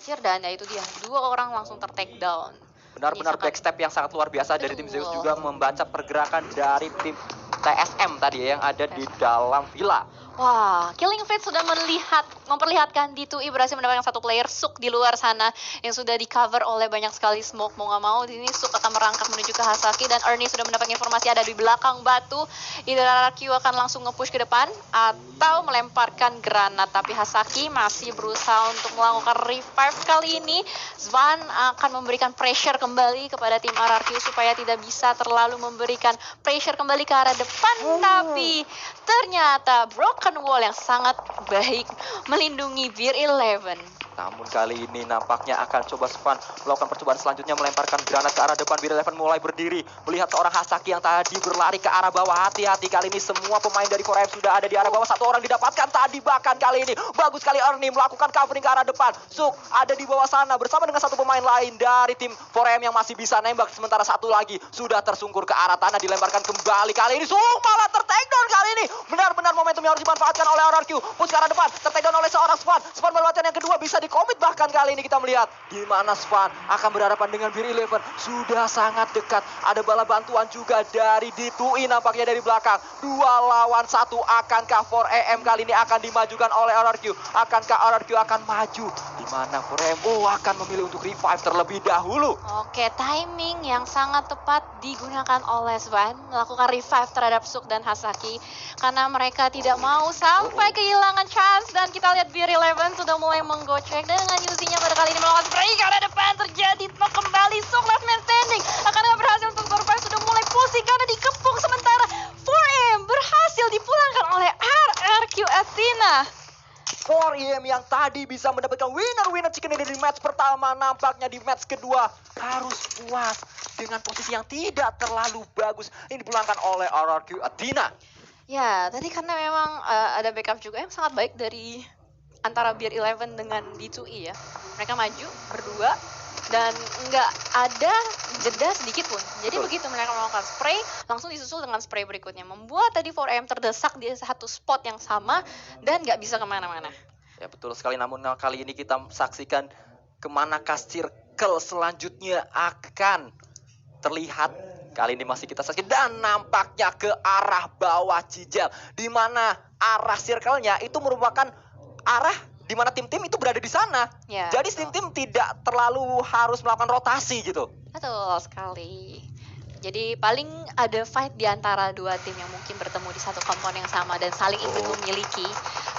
Anjir, dan ya itu dia, 2 orang langsung ter-take down. Benar-benar Menyisakan- backstep yang sangat luar biasa dari tim Zeus, Betul. juga membaca pergerakan dari tim TSM tadi ya, yang ada di dalam villa. Wah, Killing Fields sudah memperlihatkan D2E berhasil mendapatkan satu player Suk di luar sana yang sudah di cover oleh banyak sekali smoke. Mau nggak mau di sini Suk akan merangkak menuju ke Hasaki, dan Ernie sudah mendapat informasi ada di belakang batu. Either RRQ akan langsung nge-push ke depan atau melemparkan granat, tapi Hasaki masih berusaha untuk melakukan revive. Kali ini Zvan akan memberikan pressure kembali kepada tim RRQ supaya tidak bisa terlalu memberikan pressure kembali ke arah depan, tapi ternyata broken wall yang sangat baik melindungi Beer 11. Namun kali ini nampaknya akan coba Svan melakukan percobaan selanjutnya, melemparkan granat ke arah depan. Beer 11 mulai berdiri, melihat seorang Hasaki yang tadi berlari ke arah bawah. Hati-hati, kali ini semua pemain dari 4M sudah ada di arah bawah. Satu orang didapatkan tadi, bahkan kali ini bagus sekali Ernie melakukan covering ke arah depan. Suk ada di bawah sana bersama dengan satu pemain lain dari tim 4M yang masih bisa nembak. Sementara satu lagi sudah tersungkur ke arah tanah, dilemparkan kembali. Kali ini Suk malah ter-takedown kali ini. Benar-benar momentum yang harus dimanfaatkan oleh RRQ. Push ke arah depan, ter-takedown oleh seorang Svan. Svan melewatkan yang kedua, bisa dikomit. Bahkan kali ini kita melihat di mana Svan akan berhadapan dengan Beer 11. Sudah sangat dekat. Ada bala bantuan juga dari D2E nampaknya dari belakang. 2 lawan 1. Akankah 4AM kali ini akan dimajukan oleh RRQ? Akankah RRQ akan maju? Di mana 4AM akan memilih untuk revive terlebih dahulu. Oke, timing yang sangat tepat digunakan oleh Svan melakukan revive terhadap Suk dan Hasaki karena mereka tidak mau sampai kehilangan chance. Dan kita lihat Beer 11 sudah mulai menggocek dengan Yuzinya pada kali ini melawan spray ke arah depan. Terjadi knock kembali, Suk last man standing akan berhasil untuk survive, sudah mulai pusing karena dikepung. Sementara 4M berhasil dipulangkan oleh RRQ Athena. 4AM yang tadi bisa mendapatkan winner chicken dinner di match pertama, nampaknya di match kedua harus puas dengan posisi yang tidak terlalu bagus. Ini dipulangkan oleh RRQ Athena. Ya, tadi karena memang ada backup juga yang sangat baik dari antara Beer 11 dengan D2E ya. Mereka maju berdua dan nggak ada jeda sedikit pun. Jadi Betul. begitu mereka melakukan spray, langsung disusul dengan spray berikutnya. Membuat tadi 4AM terdesak di satu spot yang sama dan nggak bisa kemana-mana. Ya betul sekali, namun kali ini kita saksikan kemanakah circle selanjutnya akan terlihat. Kali ini masih kita saksikan dan nampaknya ke arah bawah Cijel, di mana arah circle-nya itu merupakan arah di mana tim-tim itu berada di sana. Ya, Jadi betul. tim-tim tidak terlalu harus melakukan rotasi gitu. Betul sekali. Jadi paling ada fight di antara dua tim yang mungkin bertemu di satu kompon yang sama dan saling ingin memiliki.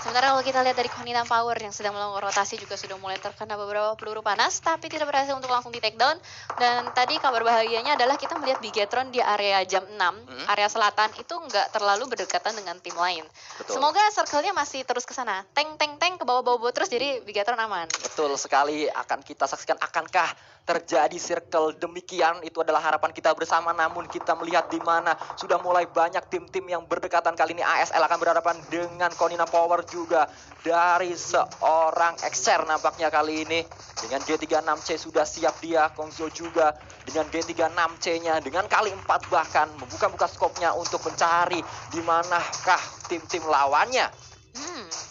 Sementara kalau kita lihat dari Konina Power yang sedang melakukan rotasi juga sudah mulai terkena beberapa peluru panas, tapi tidak berhasil untuk langsung di take down. Dan tadi kabar bahagianya adalah kita melihat Bigetron di area jam 6, area selatan itu nggak terlalu berdekatan dengan tim lain. Betul. Semoga circle-nya masih terus ke sana. Tank ke bawah-bawah terus, jadi Bigetron aman. Betul sekali, akan kita saksikan akankah terjadi circle demikian. Itu adalah harapan kita bersama, namun kita melihat di mana sudah mulai banyak tim-tim yang berdekatan. Kali ini ASL akan berhadapan dengan Konina Power juga dari seorang Exer nampaknya kali ini. Dengan G36C sudah siap dia, Kongzio juga dengan G36C-nya dengan kali 4 bahkan membuka-buka skopnya untuk mencari di manakah tim-tim lawannya.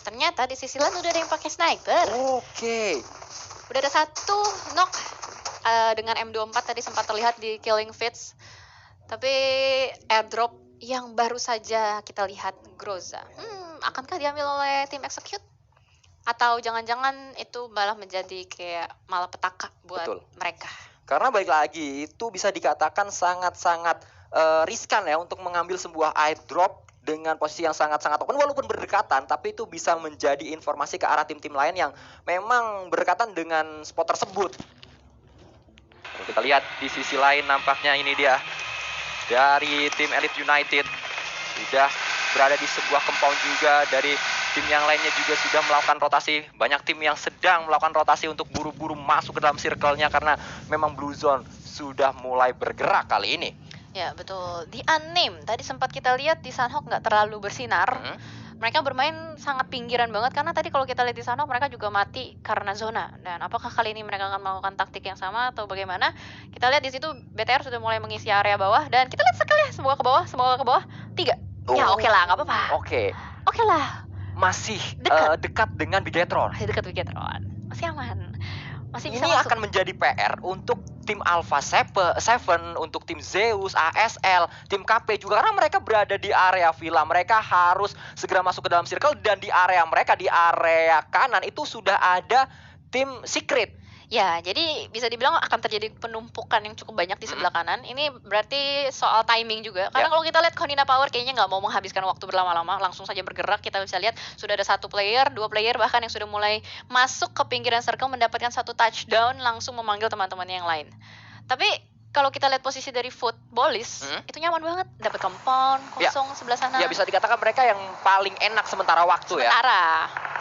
Ternyata di sisi lain udah ada yang pakai sniper. Oke. Udah ada satu knock dengan M24 tadi sempat terlihat di Killing Fields. Tapi airdrop yang baru saja kita lihat Groza. Akankah diambil oleh tim Execute? Atau jangan-jangan itu malah menjadi kayak malapetaka buat Betul. mereka? Karena baik lagi itu bisa dikatakan sangat-sangat riskan ya untuk mengambil sebuah airdrop dengan posisi yang sangat-sangat open, walaupun berdekatan, tapi itu bisa menjadi informasi ke arah tim-tim lain yang memang berdekatan dengan spot tersebut. Lalu kita lihat di sisi lain nampaknya ini dia dari tim Elite United sudah berada di sebuah compound juga. Dari tim yang lainnya juga sudah melakukan rotasi. Banyak tim yang sedang melakukan rotasi untuk buru-buru masuk ke dalam circle-nya karena memang Blue Zone sudah mulai bergerak kali ini. Ya betul, di Unnamed tadi sempat kita lihat di Sunhawk nggak terlalu bersinar. Mereka bermain sangat pinggiran banget karena tadi kalau kita lihat di Sunhawk mereka juga mati karena zona. Dan apakah kali ini mereka akan melakukan taktik yang sama atau bagaimana? Kita lihat di situ BTR sudah mulai mengisi area bawah dan kita lihat sekali ya semua ke bawah 3. Ya oke lah, nggak apa-apa. Oke lah. Masih dekat dengan Bigetron. Masih dekat Bigetron, masih aman. masih bisa ini masuk. akan menjadi PR untuk tim Alpha Seven, untuk tim Zeus, ASL, tim KP juga, karena mereka berada di area villa. Mereka harus segera masuk ke dalam circle, dan di area mereka, di area kanan itu sudah ada tim Secret. Ya, jadi bisa dibilang akan terjadi penumpukan yang cukup banyak di sebelah kanan. Ini berarti soal timing juga. Karena Ya. kalau kita lihat Konina Power kayaknya nggak mau menghabiskan waktu berlama-lama, langsung saja bergerak. Kita bisa lihat sudah ada 1 player, 2 player bahkan yang sudah mulai masuk ke pinggiran circle, mendapatkan 1 touchdown, langsung memanggil teman-temannya yang lain. Tapi kalau kita lihat posisi dari footballis, itu nyaman banget. Dapat compound kosong sebelah sana. Ya, bisa dikatakan mereka yang paling enak sementara waktu ya.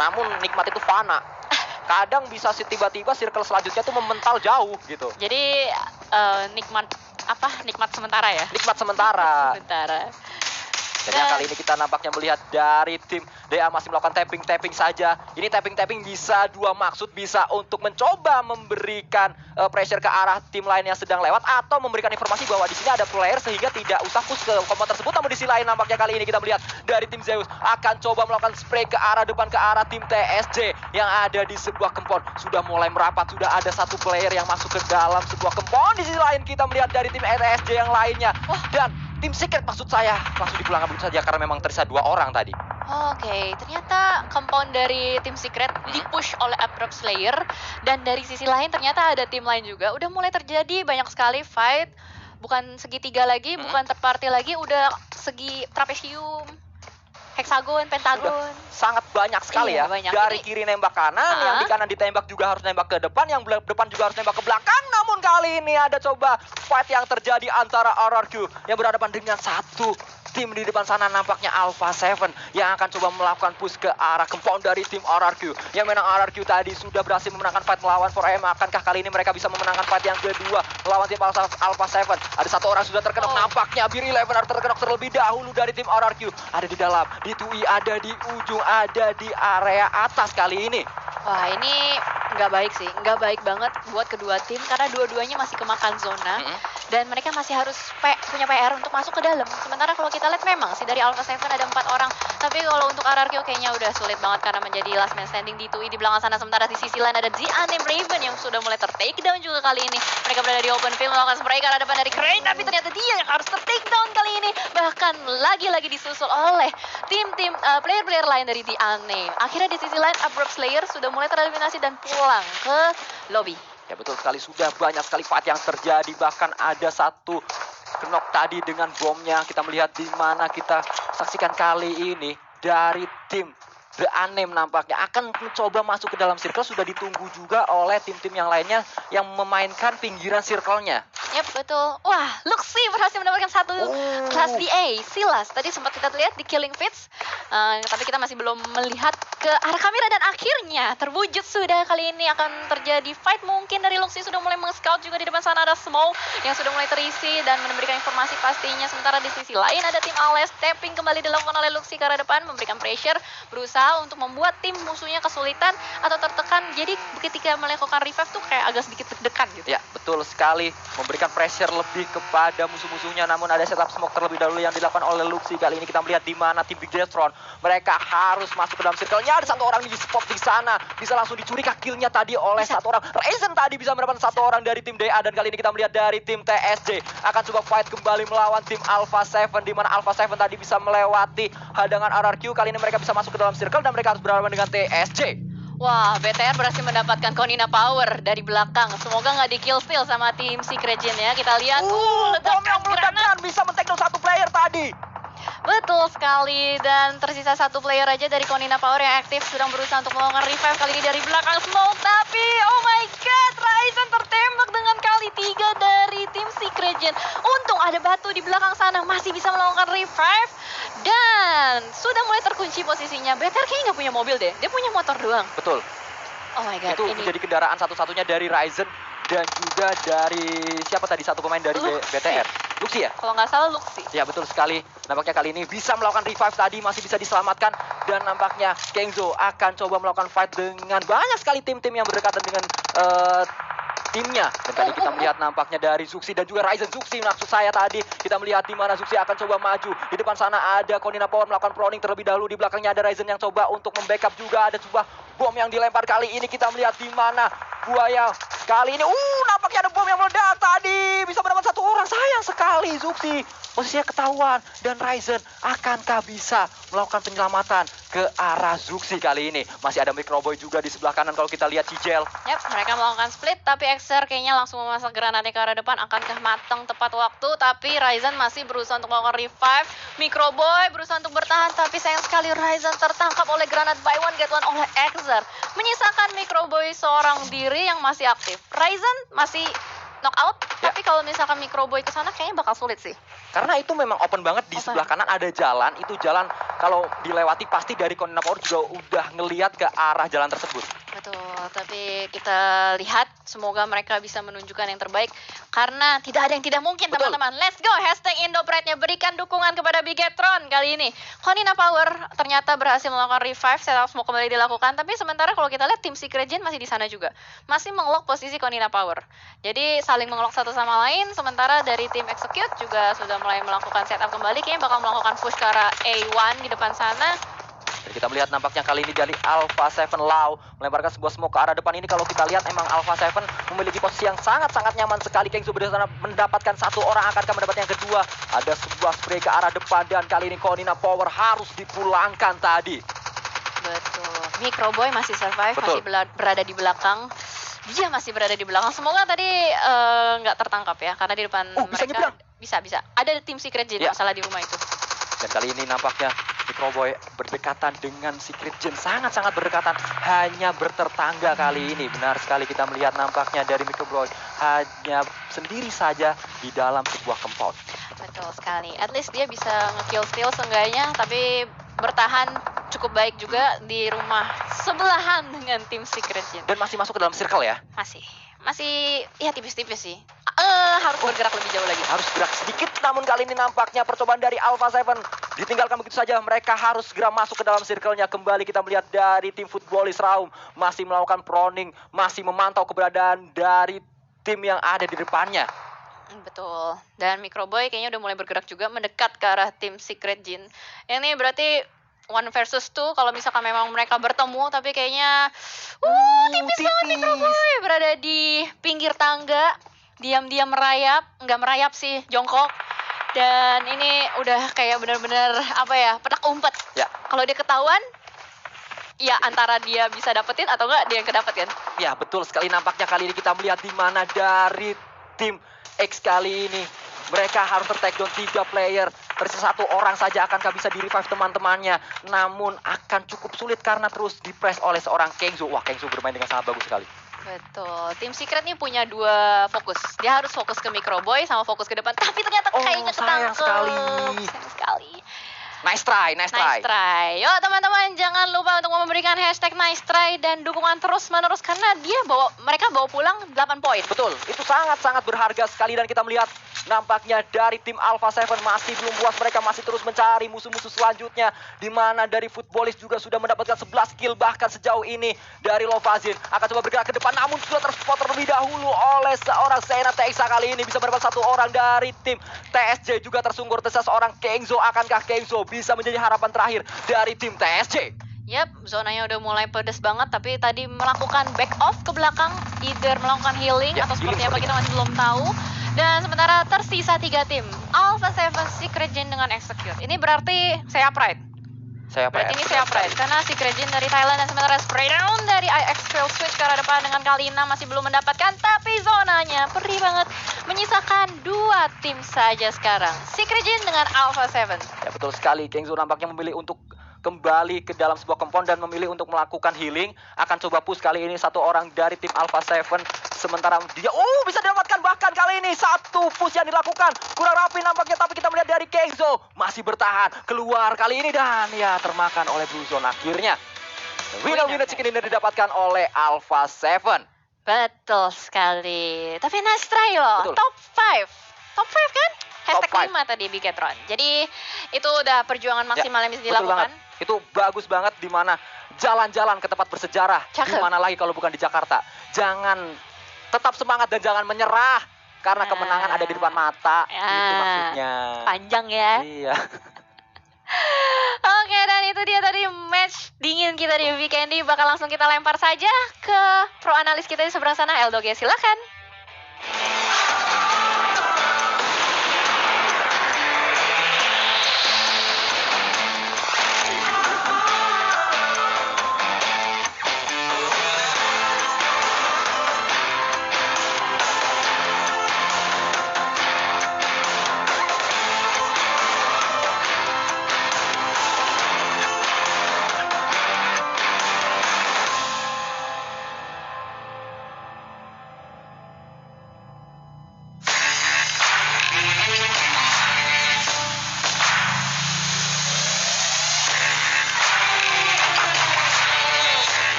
Namun nikmat itu fana. Kadang bisa tiba-tiba circle selanjutnya tuh memental jauh gitu. Jadi nikmat sementara ya. Nikmat sementara. Jadi Dan kali ini kita nampaknya melihat dari tim DA masih melakukan tapping saja. Ini tapping bisa 2 maksud, bisa untuk mencoba memberikan pressure ke arah tim lain yang sedang lewat, atau memberikan informasi bahwa di sini ada player sehingga tidak usah push ke compound tersebut. Namun di sisi lain nampaknya kali ini kita melihat dari tim Zeus akan coba melakukan spray ke arah depan, ke arah tim TSJ yang ada di sebuah compound. Sudah mulai merapat, sudah ada 1 player yang masuk ke dalam sebuah compound. Di sisi lain kita melihat dari tim TSJ yang lainnya. Dan tim Secret maksud saya langsung dipulangkan begitu saja karena memang tersisa 2 orang tadi. Oke, ternyata compound dari tim Secret di-push oleh Abrupt Slayer, dan dari sisi lain ternyata ada tim lain juga. Udah mulai terjadi banyak sekali fight, bukan segitiga lagi, bukan third party lagi, udah segi trapesium, heksagon, pentagon. Sangat banyak sekali Iya, ya. banyak. Dari Ini- kiri nembak kanan, yang di kanan ditembak juga harus nembak ke depan, yang depan juga harus nembak ke belakang. Namun kali ini ada coba fight yang terjadi antara RRQ yang berhadapan dengan 1 tim di depan sana, nampaknya Alpha Seven yang akan coba melakukan push ke arah compound dari tim RRQ. Yang menang RRQ tadi sudah berhasil memenangkan fight melawan 4M. Akankah kali ini mereka bisa memenangkan fight yang kedua melawan tim Alpha Seven? Ada 1 orang sudah terkenok, nampaknya Bir 11 harus terkenok terlebih dahulu dari tim RRQ. Ada di dalam, di Tui, ada di ujung, ada di area atas kali ini. Wah, ini nggak baik sih, nggak baik banget buat kedua tim karena dua-duanya masih kemakan zona dan mereka masih harus punya PR untuk masuk ke dalam. Sementara kalau kita lihat memang sih dari Alpha Seven ada 4 orang, tapi kalau untuk RRQ kayaknya udah sulit banget karena menjadi last man standing di Tui di belakang sana. Sementara di sisi lain ada The Unnamed Raven yang sudah mulai ter-take down juga kali ini. Mereka berada di open field melakukan spray ke arah depan dari Crane, tapi ternyata dia yang harus ter-take down kali ini. Bahkan lagi-lagi disusul oleh tim-tim player-player lain dari The Unnamed. Akhirnya di sisi lain Abrupt Slayer sudah mulai tereliminasi dan pulang ke lobby. Ya betul sekali, sudah banyak sekali fight yang terjadi. Bahkan ada 1 knock tadi dengan bomnya. Kita melihat di mana kita saksikan kali ini dari tim The Unnamed nampaknya akan mencoba masuk ke dalam circle. Sudah ditunggu juga oleh tim-tim yang lainnya yang memainkan pinggiran circle-nya. Yap, betul. Wah, Luxi berhasil mendapatkan 1 kelas DA. Silas, tadi sempat kita lihat di Killing Fits. Tapi kita masih belum melihat ke arah kamera dan akhirnya terwujud sudah kali ini akan terjadi fight. Mungkin dari Luxi sudah mulai meng-scout juga di depan sana ada Smoke yang sudah mulai terisi dan memberikan informasi pastinya. Sementara di sisi lain ada tim Ales, tapping kembali dilakukan oleh Luxi ke arah depan, memberikan pressure, berusaha untuk membuat tim musuhnya kesulitan atau tertekan. Jadi ketika melakukan revive tuh kayak agak sedikit deg-degan gitu. Ya, betul sekali. Memberikan pressure lebih kepada musuh-musuhnya. Namun ada setup smoke terlebih dahulu yang dilakukan oleh Luxi. Kali ini kita melihat di mana tim Big Jetron. Mereka harus masuk ke dalam circle-nya. Ada 1 orang di spot di sana. Bisa langsung dicuri kill-nya tadi oleh 1 orang. Ryzen tadi bisa mendapatkan 1 orang dari tim DA. Dan kali ini kita melihat dari tim TSJ akan coba fight kembali melawan tim Alpha Seven. Di mana Alpha Seven tadi bisa melewati hadangan RRQ. Kali ini mereka bisa masuk ke dalam circle dan mereka harus berhadapan dengan TSJ. Wah, BTR berhasil mendapatkan Konina Power dari belakang. Semoga nggak di kill steal sama tim Secret Gen ya. Kita lihat. Bom yang ledakan meledakan granat. bisa men-take down 1 player tadi. Betul sekali, dan tersisa 1 player aja dari Konina Power yang aktif sedang berusaha untuk melakukan revive kali ini dari belakang Smoke. Tapi oh my god, Ryzen tertembak dengan kali 3 dari tim Secret Gen. Untung ada batu di belakang sana, masih bisa melakukan revive. Dan sudah mulai terkunci posisinya. BTR kayaknya nggak punya mobil deh, dia punya motor doang. Betul. Oh my god, Itu ini menjadi kendaraan satu-satunya dari Ryzen dan juga dari siapa tadi 1 pemain dari Luxi. BTR. Luxi ya? kalau nggak salah Luxi. Ya betul sekali. Nampaknya kali ini bisa melakukan revive tadi, masih bisa diselamatkan. Dan nampaknya Kengzo akan coba melakukan fight dengan banyak sekali tim-tim yang berdekatan dengan timnya. Dan tadi kita melihat nampaknya dari Zuxi dan juga Ryzen Zuxi, maksud saya tadi kita melihat di mana Zuxi akan coba maju. Di depan sana ada Konina Power melakukan proning terlebih dahulu, di belakangnya ada Ryzen yang coba untuk membackup juga. Ada sebuah bom yang dilempar kali ini, kita melihat di mana buaya kali ini. Nampaknya ada bom yang meledak tadi, bisa mendapat satu orang. Sayang sekali Zuxi posisinya ketahuan, dan Ryzen akankah bisa melakukan penyelamatan ke arah Zuxi kali ini. Masih ada Microboy juga di sebelah kanan kalau kita lihat Cigel. Yap, mereka melakukan split, tapi Exer kayaknya langsung memasak granatnya ke arah depan. Akankah matang tepat waktu, tapi Ryzen masih berusaha untuk melakukan revive. Microboy berusaha untuk bertahan, tapi sayang sekali Ryzen tertangkap oleh granat buy one get one oleh Exer. Menyisakan Microboy seorang diri yang masih aktif. Ryzen masih knockout, tapi kalau misalkan Microboy ke sana kayaknya bakal sulit sih. Karena itu memang open banget, di sebelah kanan ada jalan, itu jalan kalau dilewati pasti dari Konina Power juga udah ngelihat ke arah jalan tersebut. Betul, tapi kita lihat semoga mereka bisa menunjukkan yang terbaik karena tidak ada yang tidak mungkin, teman-teman. Let's go, #Indopride-nya berikan dukungan kepada Bigetron kali ini. Konina Power ternyata berhasil melakukan revive, setup smoke kembali dilakukan, tapi sementara kalau kita lihat tim Secret Gen masih di sana juga. Masih mengelock posisi Konina Power. Jadi saling mengelock satu sama lain, sementara dari tim Execute juga sudah mulai melakukan setup kembali, kayaknya bakal melakukan push ke arah A1 di depan sana. Dan kita melihat nampaknya kali ini dari Alpha 7 Lau melemparkan sebuah smoke ke arah depan ini. Kalau kita lihat emang Alpha 7 memiliki posisi yang sangat-sangat nyaman sekali. Kengzo berusaha mendapatkan satu orang, akankah mendapatkan yang kedua. Ada sebuah spray ke arah depan dan kali ini Konina Power harus dipulangkan tadi. Betul, Microboy masih survive, Betul. masih berada di belakang. Dia masih berada di belakang. Semoga tadi nggak tertangkap ya, karena di depan bisa mereka nyebrang. bisa. Ada tim Secret Gen masalah di rumah itu. Dan kali ini nampaknya Microboy berdekatan dengan Secret Gen, sangat-sangat berdekatan, hanya bertetangga kali ini. Benar sekali, kita melihat nampaknya dari Microboy hanya sendiri saja di dalam sebuah compound. Betul sekali. At least dia bisa nge-kill steal seenggaknya, tapi bertahan cukup baik juga di rumah sebelahan dengan tim Secret Gen. Dan masih masuk ke dalam circle ya. Masih ya tipis-tipis sih. Harus bergerak lebih jauh lagi. Harus gerak sedikit, namun kali ini nampaknya percobaan dari Alpha 7 ditinggalkan begitu saja. Mereka harus segera masuk ke dalam circle-nya. Kembali kita melihat dari tim Footballis Raum masih melakukan proning, masih memantau keberadaan dari tim yang ada di depannya. Betul. Dan Microboy kayaknya udah mulai bergerak juga mendekat ke arah tim Secret Gen. Ini berarti 1 versus 2 kalau misalkan memang mereka bertemu, tapi kayaknya tipis banget Microboy berada di pinggir tangga, diam-diam merayap, nggak merayap sih, jongkok. Dan ini udah kayak bener-bener petak umpet. Ya. Kalau dia ketahuan, ya antara dia bisa dapetin atau enggak dia yang kedapet kan. Ya, betul sekali. Nampaknya kali ini kita melihat di mana dari tim X kali ini mereka harus ter-take down 3 player. Tersisa 1 orang saja, akankah bisa di-revive teman-temannya. Namun akan cukup sulit karena terus di-press oleh seorang Kengzo. Wah, Kengzo bermain dengan sangat bagus sekali. Betul. Tim Secret nih punya 2 fokus. Dia harus fokus ke Microboy sama fokus ke depan. Tapi ternyata kayaknya ketangkep. Sayang sekali. Sayang sekali. Nice try. Nice try. Yuk teman-teman, jangan lupa untuk memberikan #nice try dan dukungan terus-menerus karena mereka bawa pulang 8 poin. Betul, itu sangat-sangat berharga sekali. Dan kita melihat nampaknya dari tim Alpha 7 masih belum puas, mereka masih terus mencari musuh-musuh selanjutnya, di mana dari Footballis juga sudah mendapatkan 11 kill bahkan sejauh ini. Dari Lovazin akan coba bergerak ke depan, namun sudah terspot terlebih dahulu oleh seorang Sena TXA. Kali ini bisa mendapat 1 orang dari tim TSJ, juga tersungkur tersisa seorang Kengzo. Akankah Kengzo bisa menjadi harapan terakhir dari tim TSJ? Yap, zonanya udah mulai pedes banget, tapi tadi melakukan back off ke belakang, either melakukan healing atau seperti apa kita masih belum tahu. Dan sementara tersisa 3 tim, Alpha 7, Secret Gen dengan Execute. Ini berarti saya Pride. Berarti ini saya Pride, karena Secret Gen dari Thailand dan sementara spray down dari IX Field Switch ke arah depan dengan Kalina masih belum mendapatkan, tapi zonanya perih banget. Menyisakan 2 tim saja sekarang, Secret Gen dengan Alpha 7. Ya, betul sekali. Kengzo nampaknya memilih untuk kembali ke dalam sebuah compound dan memilih untuk melakukan healing. Akan coba push kali ini 1 orang dari tim Alpha 7. Sementara dia bisa didapatkan, bahkan kali ini 1 push yang dilakukan kurang rapi nampaknya, tapi kita melihat dari Kengzo masih bertahan keluar kali ini dan ya termakan oleh Blue Zone. Akhirnya winner chicken dinner didapatkan oleh Alpha 7. Betul sekali. Tapi nice try loh. Betul. Top 5 kan? Top #5 tadi Bigetron. Jadi itu udah perjuangan maksimal yang bisa Betul dilakukan. banget. Itu bagus banget, di mana jalan-jalan ke tempat bersejarah. Cakep. Di mana lagi kalau bukan di Jakarta. Jangan tetap semangat dan jangan menyerah karena kemenangan ada di depan mata. Itu maksudnya. Panjang ya. Iya. Oke, dan itu dia tadi match dingin kita di Weekendy. Bakal langsung kita lempar saja ke pro analis kita di seberang sana, Eldoge. Silakan.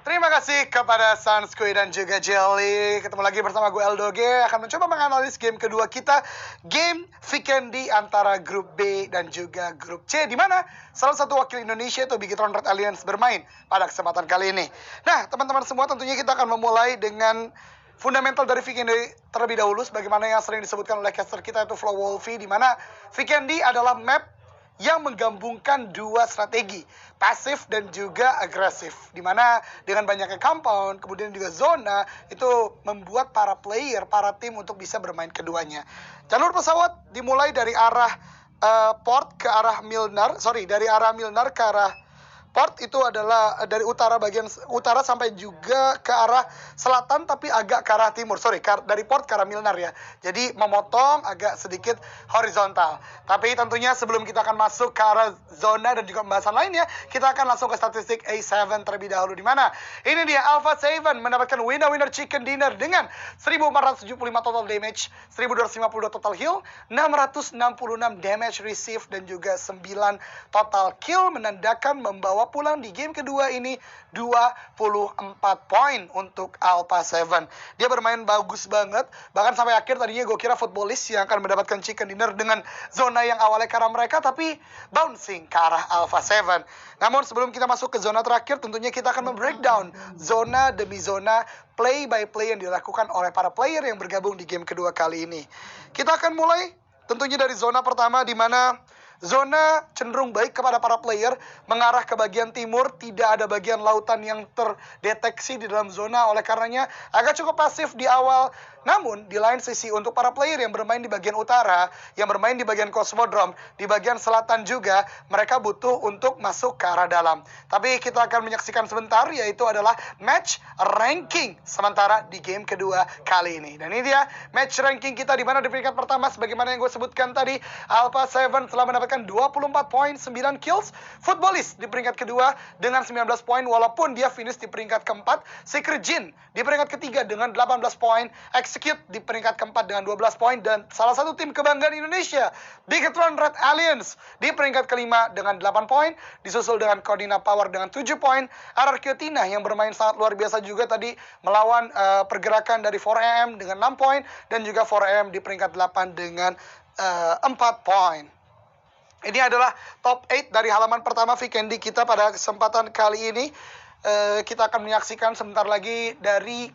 Terima kasih kepada Sunsquid dan juga Jelly. Ketemu lagi bersama gue Eldoge. Akan mencoba menganalisis game kedua kita. Game Weekendy antara grup B dan juga grup C. Di mana salah satu wakil Indonesia itu Bigetron Red Alliance bermain pada kesempatan kali ini. Nah, teman-teman semua, tentunya kita akan memulai dengan fundamental dari Weekendy terlebih dahulu. Sebagaimana yang sering disebutkan oleh caster kita itu Flow Wolfie. Di mana Weekendy adalah map yang menggabungkan dua strategi, pasif dan juga agresif, dimana dengan banyaknya compound, kemudian juga zona, itu membuat para player, para tim untuk bisa bermain keduanya. Jalur pesawat dimulai dari arah port ke arah Milnar, dari arah Milnar ke arah port. Itu adalah dari bagian utara sampai juga ke arah selatan, tapi agak ke arah timur. Dari port ke arah Milnar ya. Jadi memotong agak sedikit horizontal. Tapi tentunya sebelum kita akan masuk ke arah zona dan juga pembahasan lainnya, kita akan langsung ke statistik A7 terlebih dahulu. Di mana ini dia Alpha 7 mendapatkan winner chicken dinner dengan 1475 total damage, 1252 total heal, 666 damage received dan juga 9 total kill, menandakan membawa pulang di game kedua ini 24 poin untuk Alpha 7. Dia bermain bagus banget, bahkan sampai akhir tadinya gue kira Footballist yang akan mendapatkan chicken dinner dengan zona yang awalnya ke arah mereka, tapi bouncing ke arah Alpha 7. Namun sebelum kita masuk ke zona terakhir, tentunya kita akan membreakdown zona demi zona, play by play yang dilakukan oleh para player yang bergabung di game kedua kali ini. Kita akan mulai tentunya dari zona pertama, di mana zona cenderung baik kepada para player, mengarah ke bagian timur, tidak ada bagian lautan yang terdeteksi di dalam zona, oleh karenanya agak cukup pasif di awal. Namun di lain sisi untuk para player yang bermain di bagian utara, yang bermain di bagian Cosmodrome, di bagian selatan juga, mereka butuh untuk masuk ke arah dalam. Tapi kita akan menyaksikan sebentar, yaitu adalah match ranking sementara di game kedua kali ini. Dan ini dia match ranking kita, di mana di peringkat pertama sebagaimana yang gue sebutkan tadi, Alpha 7 telah mendapatkan 24 poin, 9 kills. Footballist di peringkat kedua dengan 19 poin walaupun dia finish di peringkat keempat. Secret Jin di peringkat ketiga dengan 18 poin. Execute di peringkat keempat dengan 12 poin. Dan salah satu tim kebanggaan Indonesia, Bigetron Red Alliance, di peringkat kelima dengan 8 poin. Disusul dengan Cordina Power dengan 7 poin. RRQ Tina yang bermain sangat luar biasa juga tadi, melawan pergerakan dari 4AM dengan 6 poin. Dan juga 4AM di peringkat 8 dengan 4 poin. Ini adalah top 8 dari halaman pertama Weekendy kita pada kesempatan kali ini. Kita akan menyaksikan sebentar lagi dari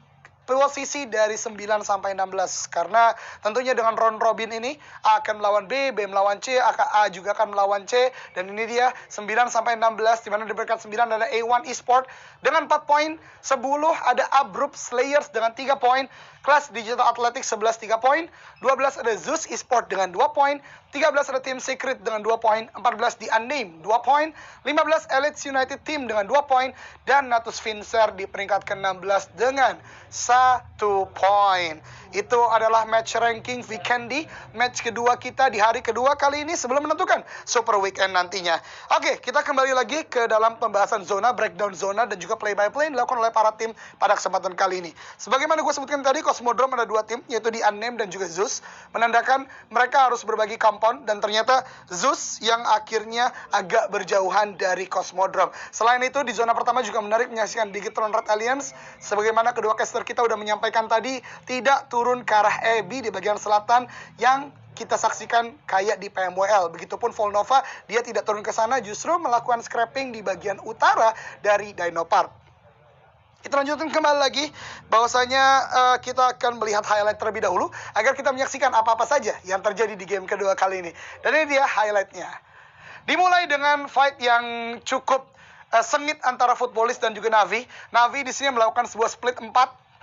posisi dari 9 sampai 16. Karena tentunya dengan round robin ini, A akan melawan B, B melawan C, A juga akan melawan C. Dan ini dia 9 sampai 16, di mana di peringkat 9 ada A1 Esport dengan 4 poin. 10 ada Abrupt Slayers dengan 3 poin. Class Digital Athletics 11 3 poin. 12 ada Zeus Esport dengan 2 poin. 13 ada Team Secret dengan 2 poin. 14 di Unnamed 2 poin. 15 Elites United Team dengan 2 poin. Dan Natus Fincer di peringkat ke-16 dengan 1 poin. Itu adalah match ranking Weekendy, match kedua kita di hari kedua kali ini sebelum menentukan Super Weekend nantinya. Oke, kita kembali lagi ke dalam pembahasan zona, breakdown zona, dan juga play by play dilakukan oleh para tim pada kesempatan kali ini. Sebagaimana gue sebutkan tadi, Cosmodrome ada 2 tim, yaitu di Unnamed dan juga Zeus, menandakan mereka harus berbagi compound, dan ternyata Zeus yang akhirnya agak berjauhan dari Cosmodrome. Selain itu, di zona pertama juga menarik menyaksikan Bigetron Red Alliance, sebagaimana kedua caster kita udah menyampaikan tadi, tidak turun ke arah AB di bagian selatan yang kita saksikan kayak di PMWL. Begitupun Volnova, dia tidak turun ke sana, justru melakukan scrapping di bagian utara dari Dino Park. Kita lanjutkan kembali lagi, bahwasanya kita akan melihat highlight terlebih dahulu agar kita menyaksikan apa-apa saja yang terjadi di game kedua kali ini. Dan ini dia highlightnya. Dimulai dengan fight yang cukup sengit antara Futbolist dan juga Navi. Navi di sini melakukan sebuah split 4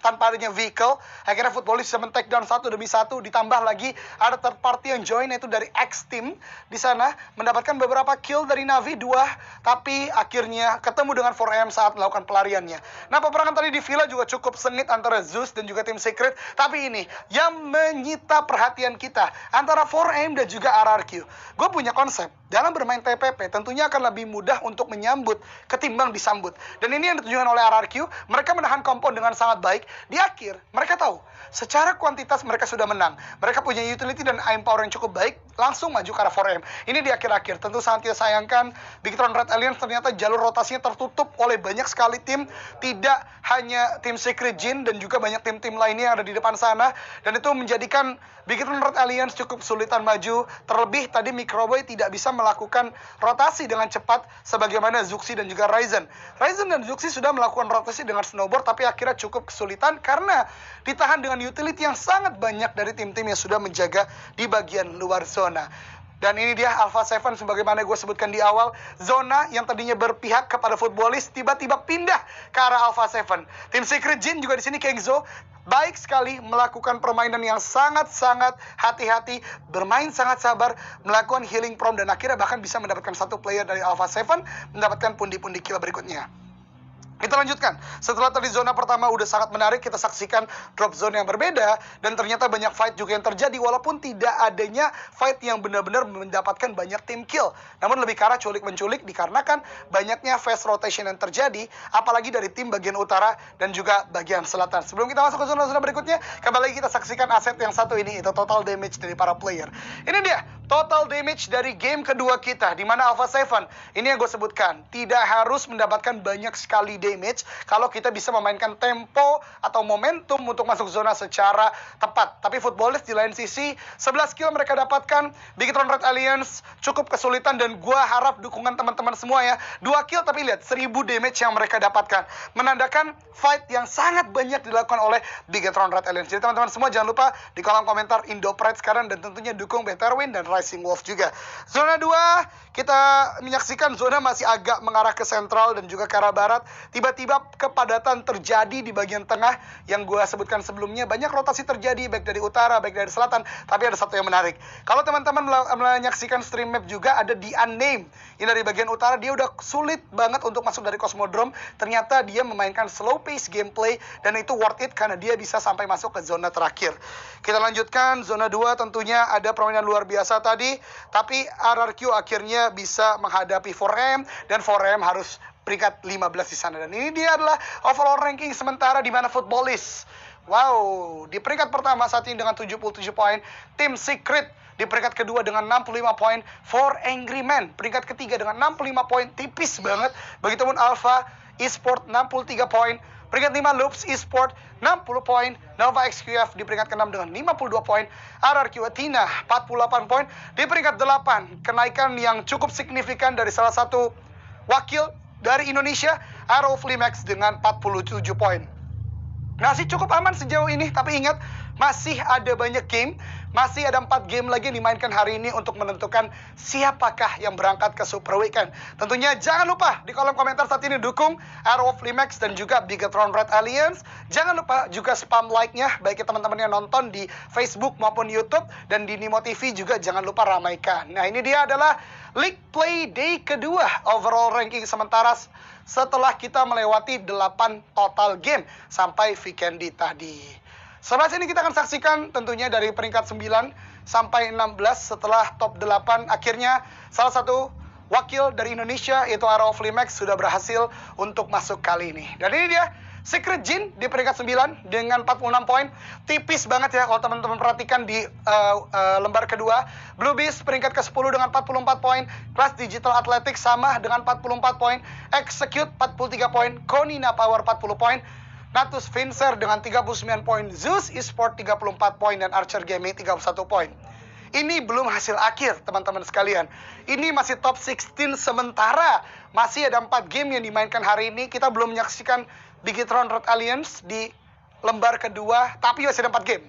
tanpa adanya vehicle. Akhirnya Futbolist bisa men-take down 1 demi 1. Ditambah lagi ada third party yang join, yaitu dari X Team. Di sana mendapatkan beberapa kill dari Navi 2, tapi akhirnya ketemu dengan 4AM saat melakukan pelariannya. Nah, peperangan tadi di Villa juga cukup sengit antara Zeus dan juga tim Secret. Tapi ini yang menyita perhatian kita antara 4AM dan juga RRQ. Gue punya konsep, dalam bermain TPP tentunya akan lebih mudah untuk menyambut ketimbang disambut. Dan ini yang ditunjukkan oleh RRQ. Mereka menahan kompon dengan sangat baik. Di akhir, mereka tahu secara kuantitas mereka sudah menang. Mereka punya utility dan aim power yang cukup baik, langsung maju ke arah 4M. Ini di akhir-akhir, tentu sangat disayangkan Bigetron Red Alliance ternyata jalur rotasinya tertutup oleh banyak sekali tim. Tidak hanya tim Secret Jin dan juga banyak tim-tim lainnya yang ada di depan sana. Dan itu menjadikan Bigetron Red Alliance cukup kesulitan maju. Terlebih tadi Microboy tidak bisa melakukan rotasi dengan cepat sebagaimana Zuxi dan juga Ryzen. Ryzen dan Zuxi sudah melakukan rotasi dengan snowboard, tapi akhirnya cukup kesulitan karena ditahan dengan utility yang sangat banyak dari tim-tim yang sudah menjaga di bagian luar zona. Dan ini dia Alpha 7 sebagaimana gue sebutkan di awal. Zona yang tadinya berpihak kepada Futbolist tiba-tiba pindah ke arah Alpha 7. Tim Secret Jin juga di sini Kengzo baik sekali melakukan permainan yang sangat-sangat hati-hati, bermain sangat sabar, melakukan healing prom, dan akhirnya bahkan bisa mendapatkan satu player dari Alpha 7 mendapatkan pundi-pundi kill berikutnya. Kita lanjutkan. Setelah tadi zona pertama udah sangat menarik, kita saksikan drop zone yang berbeda. Dan ternyata banyak fight juga yang terjadi, walaupun tidak adanya fight yang benar-benar mendapatkan banyak tim kill. Namun lebih ke arah culik-menculik dikarenakan banyaknya fast rotation yang terjadi, apalagi dari tim bagian utara dan juga bagian selatan. Sebelum kita masuk ke zona-zona berikutnya, kembali lagi kita saksikan aset yang satu ini, itu total damage dari para player. Ini dia total damage dari game kedua kita, di mana Alpha 7, ini yang gue sebutkan, tidak harus mendapatkan banyak sekali damage kalau kita bisa memainkan tempo atau momentum untuk masuk zona secara tepat. Tapi Futbolist di lain sisi, 11 kill mereka dapatkan. Bigetron Red Alliance cukup kesulitan, dan gua harap dukungan teman-teman semua ya. 2 kill tapi lihat 1000 damage yang mereka dapatkan, menandakan fight yang sangat banyak dilakukan oleh Bigetron Red Alliance. Jadi teman-teman semua jangan lupa di kolom komentar Indo Pride sekarang, dan tentunya dukung Betterwin dan Rising Wolf juga. Zona 2 kita menyaksikan zona masih agak mengarah ke sentral dan juga ke arah barat. Tiba-tiba kepadatan terjadi di bagian tengah yang gue sebutkan sebelumnya. Banyak rotasi terjadi baik dari utara, baik dari selatan. Tapi ada satu yang menarik. Kalau teman-teman menyaksikan stream map juga, ada di Unnamed yang dari bagian utara. Dia udah sulit banget untuk masuk dari Cosmodrome. Ternyata dia memainkan slow pace gameplay, dan itu worth it karena dia bisa sampai masuk ke zona terakhir. Kita lanjutkan zona 2, tentunya ada permainan luar biasa tadi. Tapi RRQ akhirnya bisa menghadapi 4M, dan 4M harus peringkat 15 di sana. Dan ini dia adalah overall ranking sementara di mana Futbolist, wow, di peringkat pertama saat ini dengan 77 poin. Tim Secret di peringkat kedua dengan 65 poin. 4 Angry Men peringkat ketiga dengan 65 poin, tipis banget. Begitupun Alpha Esport 63 poin. Peringkat 5 Loops Esport 60 poin. Nova XQF di peringkat ke-6 dengan 52 poin. RRQ Athena 48 poin. Di peringkat 8, kenaikan yang cukup signifikan dari salah satu wakil dari Indonesia, Arrow Flimax dengan 47 poin. Masih cukup aman sejauh ini, tapi ingat, masih ada banyak game. Masih ada 4 game lagi yang dimainkan hari ini untuk menentukan siapakah yang berangkat ke Super Weekend. Tentunya jangan lupa di kolom komentar saat ini dukung Arrow Flimax dan juga Bigetron Red Alliance. Jangan lupa juga spam like-nya, baik teman-teman yang nonton di Facebook maupun YouTube, dan di Nimo TV juga jangan lupa ramaikan. Nah, ini dia adalah League Play Day kedua overall ranking sementara setelah kita melewati 8 total game sampai Vikendi tadi. Setelah ini kita akan saksikan tentunya dari peringkat 9 sampai 16 setelah top 8. Akhirnya salah satu wakil dari Indonesia yaitu Arrow Flimax sudah berhasil untuk masuk kali ini. Dan ini dia Secret Jin di peringkat 9 dengan 46 poin. Tipis banget ya kalau teman-teman perhatikan di lembar kedua. Blue Beast peringkat ke-10 dengan 44 poin. Class Digital Athletics sama dengan 44 poin. Execute 43 poin. Konina Power 40 poin. Natus Fincer dengan 39 poin. Zeus Esport 34 poin. Dan Archer Gaming 31 poin. Ini belum hasil akhir, teman-teman sekalian. Ini masih top 16 sementara. Masih ada 4 game yang dimainkan hari ini. Kita belum menyaksikan Bigetron Red Alliance di lembar kedua, tapi masih ada 4 game.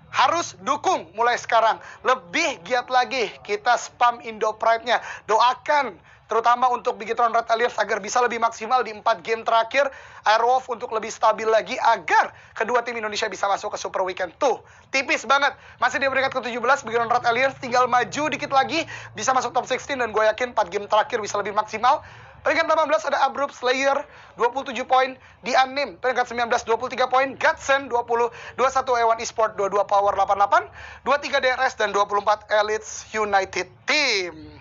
Harus dukung mulai sekarang. Lebih giat lagi kita spam Indo Pride-nya. Doakan terutama untuk Bigetron Red Alliance agar bisa lebih maksimal di 4 game terakhir. Airwolf untuk lebih stabil lagi agar kedua tim Indonesia bisa masuk ke Super Weekend. Tuh, tipis banget. Masih di peringkat ke-17 Bigetron Red Alliance, tinggal maju dikit lagi bisa masuk top 16 dan gue yakin 4 game terakhir bisa lebih maksimal. Peringkat 18 ada Abrupt Slayer 27 poin, di Anim peringkat 19 23 poin, Gatsen 20, 21 Ewan Esport, 22 Power 88, 23 DRS dan 24 Elites United Team.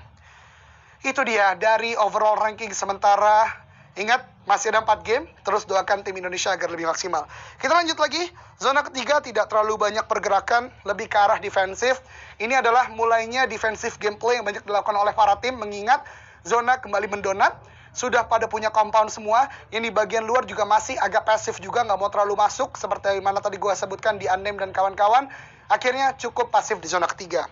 Itu dia dari overall ranking sementara. Ingat, masih ada 4 game, terus doakan tim Indonesia agar lebih maksimal. Kita lanjut lagi, zona ketiga tidak terlalu banyak pergerakan, lebih ke arah defensif. Ini adalah mulainya defensif gameplay yang banyak dilakukan oleh para tim, mengingat zona kembali mendonat, sudah pada punya compound semua. Yang di bagian luar juga masih agak pasif juga, nggak mau terlalu masuk, seperti mana tadi gue sebutkan di Anem dan kawan-kawan. Akhirnya cukup pasif di zona ketiga.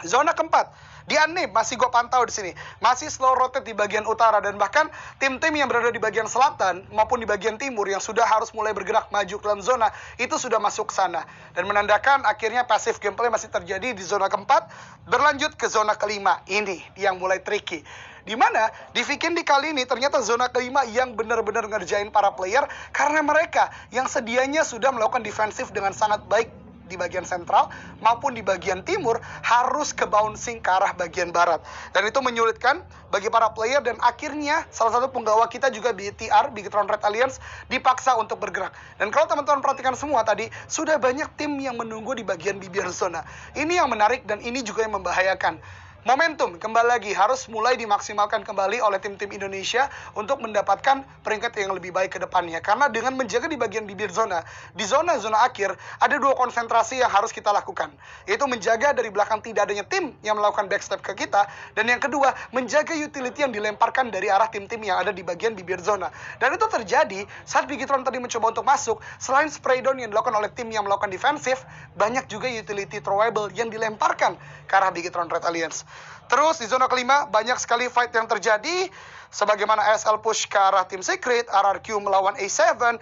Zona keempat, di Anem masih gue pantau di sini, masih slow rotate di bagian utara, dan bahkan tim-tim yang berada di bagian selatan maupun di bagian timur yang sudah harus mulai bergerak maju ke dalam zona itu sudah masuk ke sana, dan menandakan akhirnya pasif gameplay masih terjadi di zona keempat. Berlanjut ke zona kelima, ini yang mulai tricky, di mana di Vikendi kali ini ternyata zona kelima yang benar-benar ngerjain para player, karena mereka yang sedianya sudah melakukan defensif dengan sangat baik di bagian sentral maupun di bagian timur harus ke bouncing ke arah bagian barat, dan itu menyulitkan bagi para player, dan akhirnya salah satu penggawa kita juga BTR, Bigetron Red Alliance, dipaksa untuk bergerak. Dan kalau teman-teman perhatikan semua tadi, sudah banyak tim yang menunggu di bagian bibir zona. Ini yang menarik dan ini juga yang membahayakan. Momentum kembali lagi harus mulai dimaksimalkan kembali oleh tim-tim Indonesia untuk mendapatkan peringkat yang lebih baik ke depannya. Karena dengan menjaga di bagian bibir zona, di zona-zona akhir, ada 2 konsentrasi yang harus kita lakukan. Yaitu menjaga dari belakang tidak adanya tim yang melakukan backstep ke kita, dan yang kedua, menjaga utility yang dilemparkan dari arah tim-tim yang ada di bagian bibir zona. Dan itu terjadi saat Bigetron tadi mencoba untuk masuk, selain spray down yang dilakukan oleh tim yang melakukan defensif, banyak juga utility throwable yang dilemparkan ke arah Bigetron Red Alliance. Terus di zona kelima banyak sekali fight yang terjadi, sebagaimana ASL push ke arah tim Secret, RRQ melawan A7,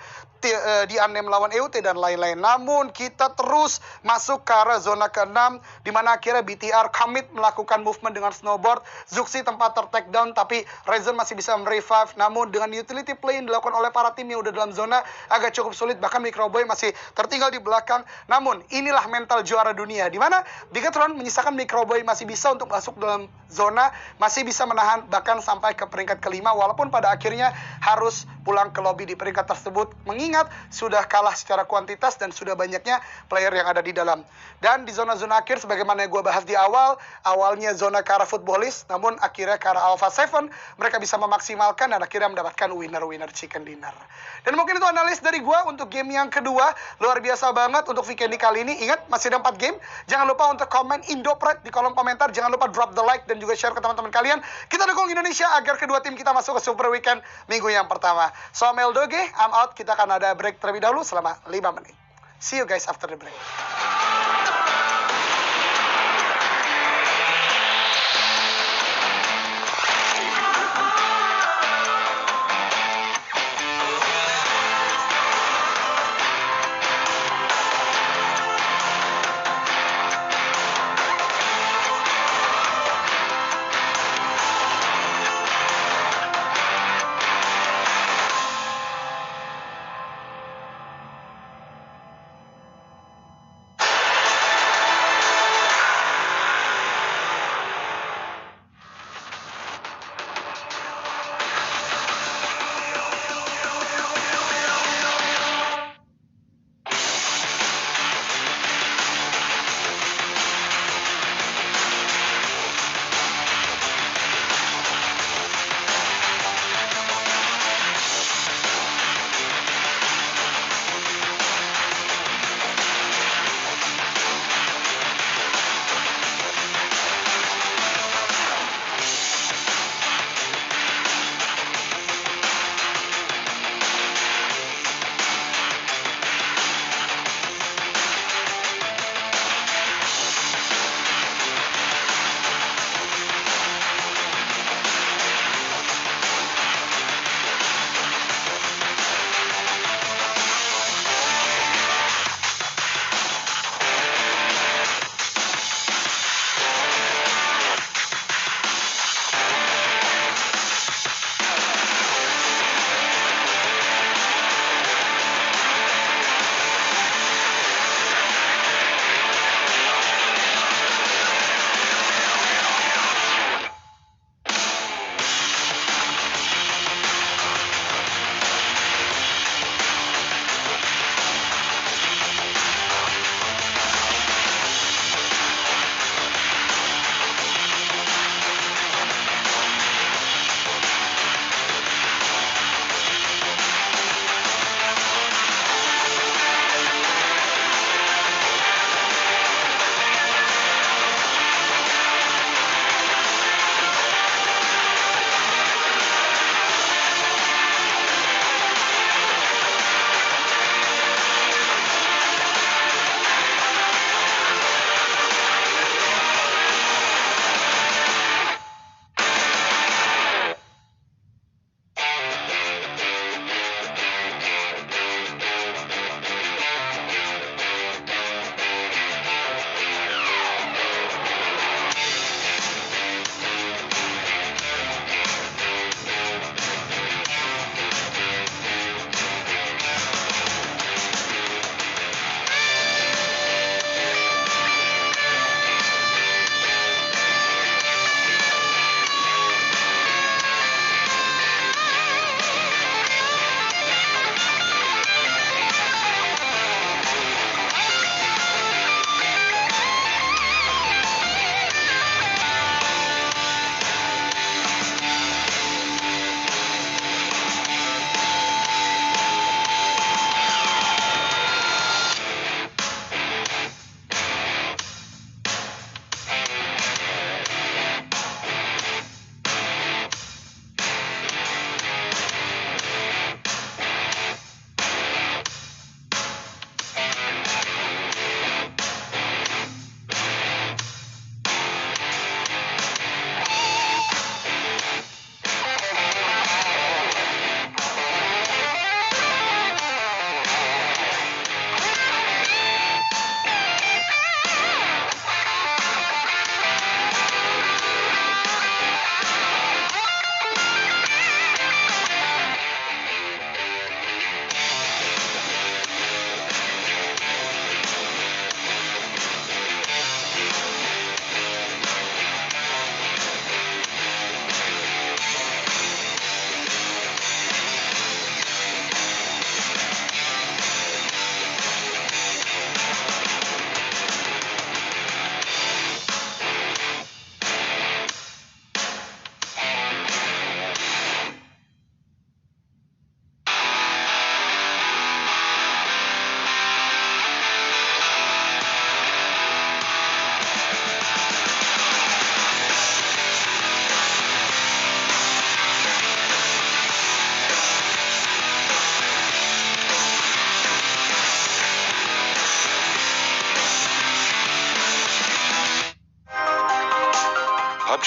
di Anem melawan EUT dan lain-lain. Namun kita terus masuk ke arah zona ke-6, di mana akhirnya BTR commit melakukan movement dengan snowboard. Zuxi tempat ter-takedown, tapi Ryzen masih bisa merevive. Namun dengan utility play yang dilakukan oleh para tim yang udah dalam zona agak cukup sulit, bahkan Microboy masih tertinggal di belakang. Namun inilah mental juara dunia, di mana Bigetron menyisakan Microboy masih bisa untuk masuk dalam zona, masih bisa menahan bahkan sampai ke peringkat kelima, walaupun pada akhirnya harus pulang ke lobby di peringkat tersebut, mengingat sudah kalah secara kuantitas dan sudah banyaknya player yang ada di dalam. Dan di zona-zona akhir, sebagaimana gue bahas di awal, awalnya zona ke arah Footballis, namun akhirnya ke arah Alpha 7, mereka bisa memaksimalkan dan akhirnya mendapatkan winner-winner chicken dinner. Dan mungkin itu analis dari gue untuk game yang kedua. Luar biasa banget untuk Vikendi kali ini. Ingat, masih ada 4 game. Jangan lupa untuk komen Indo Pride di kolom komentar. Jangan lupa drop the like dan juga share ke teman-teman kalian. Kita dukung Indonesia agar kedua tim kita masuk ke Super Weekend minggu yang pertama. So, I'm Eldoge, I'm out. Kita akan ada break terlebih dahulu selama 5 menit. See you guys after the break.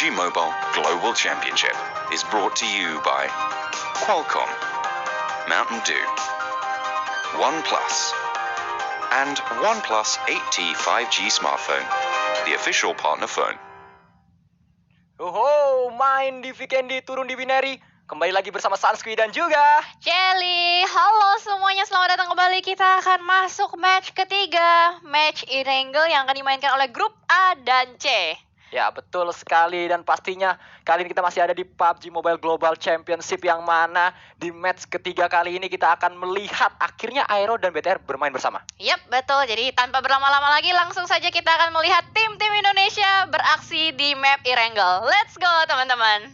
PUBG Mobile Global Championship is brought to you by Qualcomm, Mountain Dew, OnePlus, and OnePlus 8T 5G smartphone, the official partner phone. Main di Vikendi, turun di Binary. Kembali lagi bersama Sansky dan juga Jelly, halo semuanya, selamat datang kembali. Kita akan masuk match ketiga, match Erangel yang akan dimainkan oleh grup A dan C. Ya, betul sekali. Dan pastinya kali ini kita masih ada di PUBG Mobile Global Championship, yang mana di match ketiga kali ini kita akan melihat akhirnya Aero dan BTR bermain bersama. Yap, betul. Jadi tanpa berlama-lama lagi, langsung saja kita akan melihat tim-tim Indonesia beraksi di map Erangel. Let's go, teman-teman.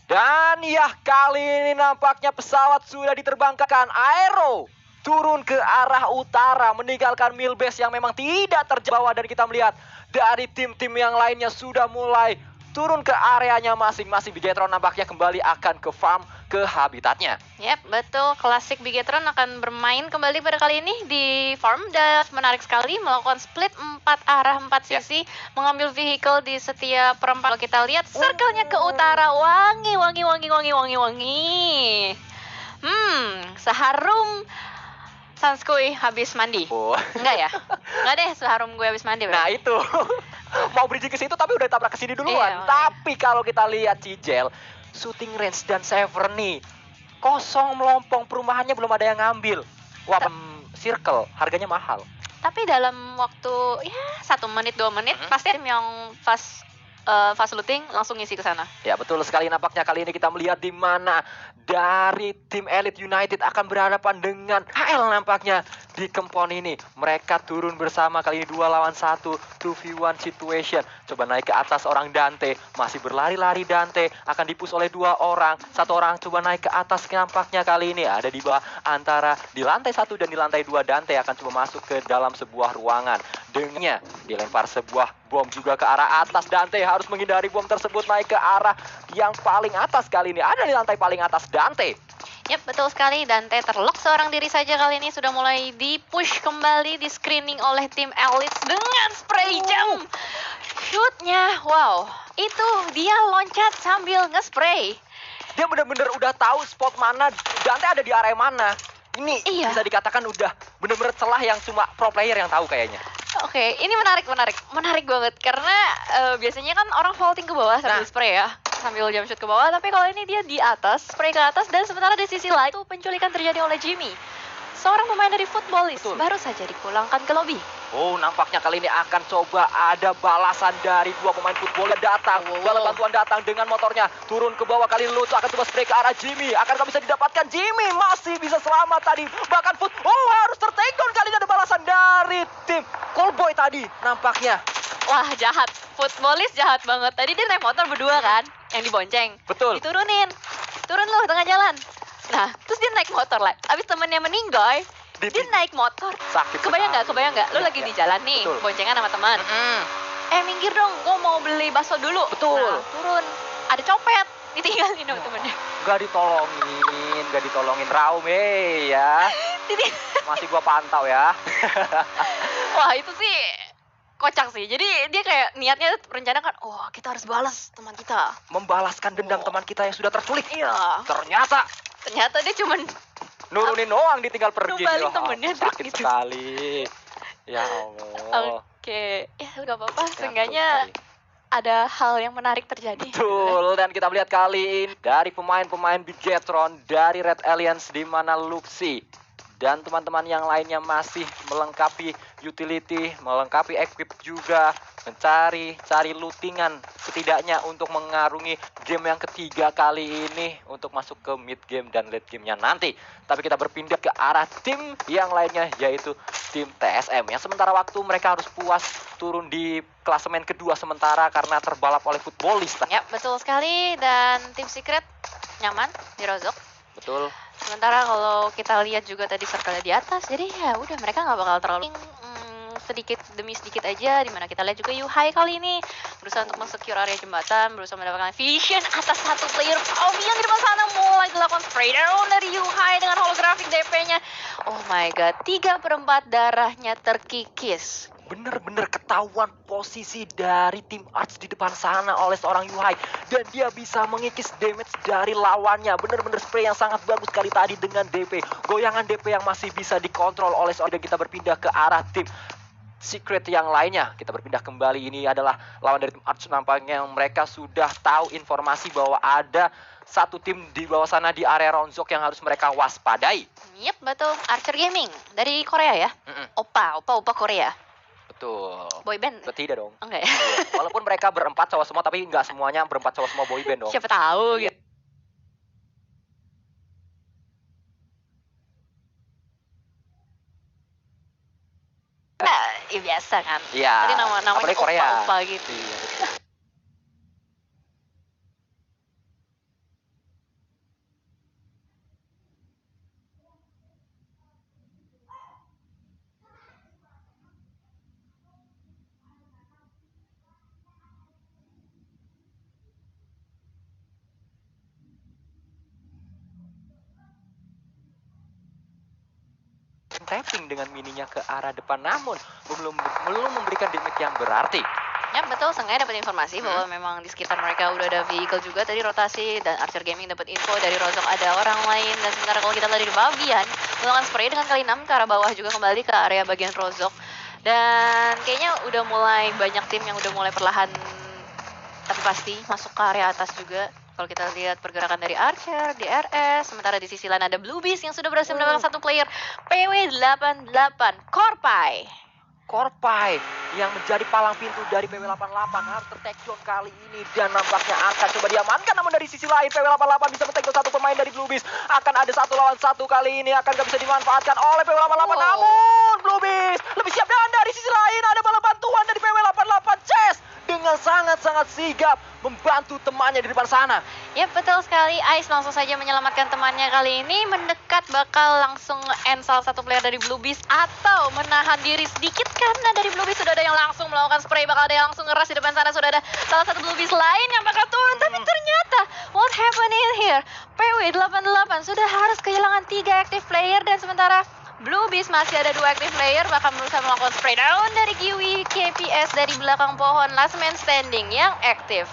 Dan ya, kali ini nampaknya pesawat sudah diterbangkan. Aero turun ke arah utara, meninggalkan Milbase yang memang tidak terjebak, dan kita melihat dari tim-tim yang lainnya sudah mulai turun ke areanya masing-masing. Bigetron nampaknya kembali akan ke farm, ke habitatnya. Yap, betul. Klasik Bigetron akan bermain kembali pada kali ini di farm, dan menarik sekali melakukan split 4 arah 4 sisi, mengambil vehicle di setiap perempat. Kalau kita lihat circle-nya ke utara, wangi. Seharum Sanskuy habis mandi. Oh. Enggak ya? Enggak deh, seharum gue habis mandi. Nah itu, mau bridging ke situ tapi udah tabrak ke sini duluan. Iya, Tapi kalau kita lihat Cijel, shooting range dan saver nih kosong melompong, perumahannya belum ada yang ngambil. Wah, circle harganya mahal. Tapi dalam waktu ya 1 menit 2 menit pasti tim yang fast looting langsung ngisi ke sana. Ya, betul sekali. Nampaknya kali ini kita melihat di mana dari tim Elite United akan berhadapan dengan HL nampaknya di Kempon ini. Mereka turun bersama kali ini 2 lawan 1, 2v1 situation. Coba naik ke atas orang Dante, masih berlari-lari Dante, akan dipus oleh 2 orang. 1 orang coba naik ke atas, nampaknya kali ini ada di bawah antara di lantai 1 dan di lantai 2. Dante akan coba masuk ke dalam sebuah ruangan. Dengannya dilempar sebuah bom juga ke arah atas. Dante harus menghindari bom tersebut, naik ke arah yang paling atas kali ini. Ada di lantai paling atas Dante. Yap, betul sekali. Dante terlock seorang diri saja kali ini, sudah mulai di-push kembali, di-screening oleh tim Elite dengan spray jam. Shootnya, wow. Itu dia loncat sambil nge-spray. Dia bener-bener udah tahu spot mana Dante ada di area mana. Ini bisa dikatakan udah bener-bener celah yang cuma pro player yang tahu kayaknya. Oke, ini menarik banget karena biasanya kan orang vaulting ke bawah sambil spray ya, sambil jump shoot ke bawah. Tapi kalau ini dia di atas, spray ke atas, dan sementara di sisi lain itu penculikan terjadi oleh Jimmy, seorang pemain dari Footballis, baru saja dipulangkan ke lobby. Oh, nampaknya kali ini akan coba ada balasan dari 2 pemain football yang datang. Bala bantuan datang dengan motornya, turun ke bawah. Kali ini Lutz akan coba spray ke arah Jimmy. Akankah bisa didapatkan? Jimmy masih bisa selamat tadi. Bahkan harus ter-take down. Kali ini ada balasan dari tim Callboy tadi nampaknya. Wah, jahat. Footballis jahat banget. Tadi dia naik motor berdua kan, yang dibonceng. Betul. Diturunin. Turun lu tengah jalan. Nah, terus dia naik motor lah. Abis temennya meninggal, dia naik motor. Sakit. Kebayang nggak? Lu lagi di jalan nih, boncengan sama teman. Minggir dong, gue mau beli bakso dulu. Betul. Nah, turun. Ada copet, ditinggalin sama temennya. Gak ditolongin. Raum, ya. Masih gua pantau ya. Wah, itu sih kocak sih. Jadi dia kayak niatnya rencanakan, kita harus balas teman kita. Membalaskan dendam teman kita yang sudah terculik. Iya. Ternyata dia cuman nurunin doang, ditinggal pergi. numbalin temennya. Sakit gitu. sekali. Ya Allah. Oke. Ya gak apa-apa, seenggaknya ada hal yang menarik terjadi. Betul, dan kita melihat kali ini dari pemain-pemain Bigetron dari Red Alliance, di mana Luxi dan teman-teman yang lainnya masih melengkapi utility, melengkapi equip juga, cari lootingan setidaknya untuk mengarungi game yang ketiga kali ini untuk masuk ke mid game dan late gamenya nanti. Tapi kita berpindah ke arah tim yang lainnya, yaitu tim TSM yang sementara waktu mereka harus puas turun di klasemen kedua sementara karena terbalap oleh Footballis. Ya, betul sekali. Dan tim Secret nyaman di Rozok. Betul. Sementara kalau kita lihat juga tadi circle di atas, jadi ya udah mereka nggak bakal terlalu sedikit demi sedikit aja. Dimana kita lihat juga Yuhai kali ini berusaha untuk mensecure area jembatan, berusaha mendapatkan vision atas satu player Pauvi yang di depan sana. Mulai dilakukan spray down dari Yuhai dengan holographic DP-nya. Oh my god, 3/4 darahnya terkikis. bener-bener ketahuan posisi dari tim Arch di depan sana oleh seorang Yuhai. Dan dia bisa mengikis damage dari lawannya. Bener-bener spray yang sangat bagus sekali tadi dengan DP. Goyangan DP yang masih bisa dikontrol oleh seorang. Dan kita berpindah ke arah tim Secret yang lainnya. Kita berpindah kembali, ini adalah lawan dari tim Arch. Nampaknya mereka sudah tahu informasi bahwa ada satu tim di bawah sana di area Ronzok yang harus mereka waspadai. Yep, betul. Archer Gaming dari Korea ya. Opa Korea. Betul. Boyband? Tidak dong. Enggak ya? Walaupun mereka berempat cowok semua, tapi nggak semuanya berempat cowok semua boyband dong. Siapa tahu gitu. Nah, ya biasa kan. Iya. Tadi namanya apalagi Korea. Opa gitu. Iya, betul. Tapping dengan mininya ke arah depan, namun belum memberikan damage yang berarti. Ya betul, sengaja dapat informasi bahwa memang di sekitar mereka udah ada vehicle juga tadi rotasi, dan Archer Gaming dapat info dari Rozok ada orang lain. Dan sementara kalau kita lihat dari Bavian melakukan spray dengan kali 6 ke arah bawah juga kembali ke area bagian Rozok. Dan kayaknya udah mulai banyak tim yang udah mulai perlahan tapi pasti masuk ke area atas juga. Kalau kita lihat pergerakan dari Archer, DRS, sementara di sisi lain ada Blue Beast yang sudah berhasil mendapatkan satu player PW88 Korpai. Korpai yang menjadi palang pintu dari PW88 harus ter-takedown kali ini, dan nampaknya akan coba diamankan. Namun dari sisi lain PW88 bisa men-takedown satu pemain dari Blue Beast. Akan ada 1 lawan 1 kali ini, akan gak bisa dimanfaatkan oleh PW88. Namun Blue Beast lebih siap, dan dari sisi lain ada bala bantuan dari PW88. Chess dengan sangat-sangat sigap membantu temannya di depan sana. Ya betul sekali, Ice langsung saja menyelamatkan temannya kali ini. Mendekat bakal langsung end salah satu player dari Blue Beast, atau menahan diri sedikit karena dari Blue Beast sudah ada yang langsung melakukan spray. Bakal ada yang langsung ngeras di depan sana, sudah ada salah satu Blue Beast lain yang bakal turun. Tapi ternyata what happened in here? PW88 sudah harus kehilangan 3 active player, dan sementara Blue Beast masih ada 2 active player, bahkan berusaha melakukan spray down dari Giwi KPS dari belakang pohon. Last man standing yang aktif.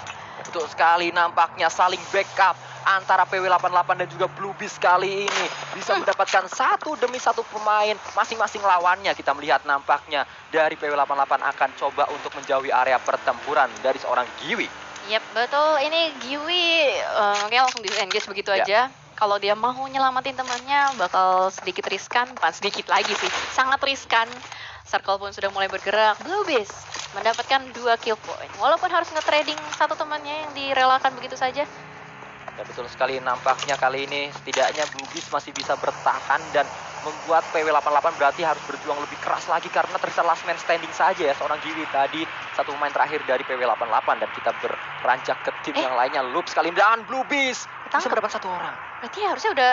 Betul sekali, nampaknya saling backup antara PW88 dan juga Blue Beast kali ini. Bisa mendapatkan satu demi satu pemain masing-masing lawannya. Kita melihat nampaknya dari PW88 akan coba untuk menjauhi area pertempuran dari seorang Giwi. Yap, betul. Ini Giwi kayaknya langsung di-engage begitu aja. Kalau dia mau nyelamatin temannya bakal sedikit riskan, bukan sedikit lagi sih, sangat riskan. Circle pun sudah mulai bergerak. Blue Beast mendapatkan 2 kill point, walaupun harus nge-trading satu temannya yang direlakan begitu saja. Ya betul sekali, nampaknya kali ini setidaknya Blue Beast masih bisa bertahan dan membuat PW88 berarti harus berjuang lebih keras lagi karena tersisa last man standing saja ya, seorang Giwi tadi satu pemain terakhir dari PW88. Dan kita beranjak ke tim yang lainnya. Loop sekali, dan Blue Beast bisa mendapat 1 orang. Berarti harusnya udah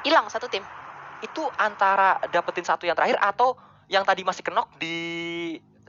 hilang satu tim. Itu antara dapetin 1 yang terakhir atau yang tadi masih kenok di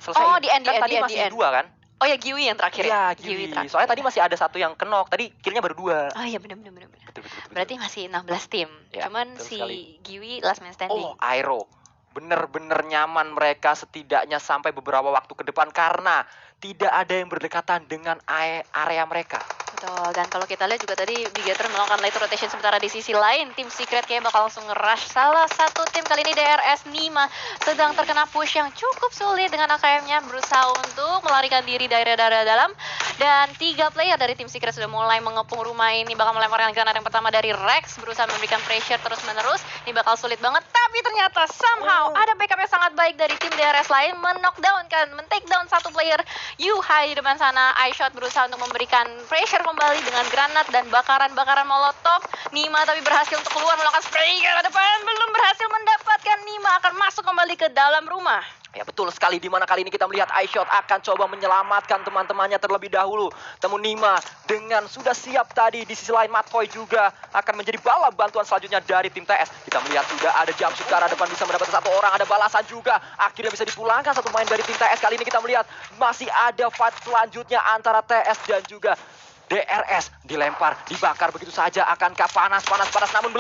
selesai. Oh, di end, kan tadi masih 2 kan? Oh ya, Giwi yang terakhir ya? Iya, Giwi. Soalnya tadi masih ada 1 yang kenok. Tadi killnya baru 2. Oh iya, benar. Betul. Berarti masih 16 tim. Ya, cuman si sekali. Giwi last man standing. Oh, Aero. Bener-bener nyaman mereka setidaknya sampai beberapa waktu ke depan karena tidak ada yang berdekatan dengan area mereka. Betul, dan kalau kita lihat juga tadi Bigator melakukan late rotation, sementara di sisi lain tim Secret kayaknya bakal langsung nge-rush salah satu tim. Kali ini DRS Nima sedang terkena push yang cukup sulit dengan AKM-nya, berusaha untuk melarikan diri dari daerah dalam. Dan 3 player dari tim Secret sudah mulai mengepung rumah ini, bakal melemparkan granat yang pertama dari Rex, berusaha memberikan pressure terus-menerus. Ini bakal sulit banget, tapi ternyata somehow ada backup yang sangat baik dari tim DRS lain, men-knockdown kan, men-take down satu player Yuhai di depan sana. iShot berusaha untuk memberikan pressure kembali dengan granat dan bakaran-bakaran molotov. Nima tapi berhasil untuk keluar melakukan spray ke depan, belum berhasil mendapatkan. Nima akan masuk kembali ke dalam rumah. Ya betul sekali, di mana kali ini kita melihat iShot akan coba menyelamatkan teman-temannya terlebih dahulu. Temu Nima dengan sudah siap tadi. Di sisi lain Matfoy juga akan menjadi bala bantuan selanjutnya dari tim TS. Kita melihat sudah ada jumpsuit ke arah depan, bisa mendapatkan 1 orang. Ada balasan juga, akhirnya bisa dipulangkan 1 pemain dari tim TS. Kali ini kita melihat masih ada fight selanjutnya antara TS dan juga DRS dilempar, dibakar begitu saja. Akankah panas, namun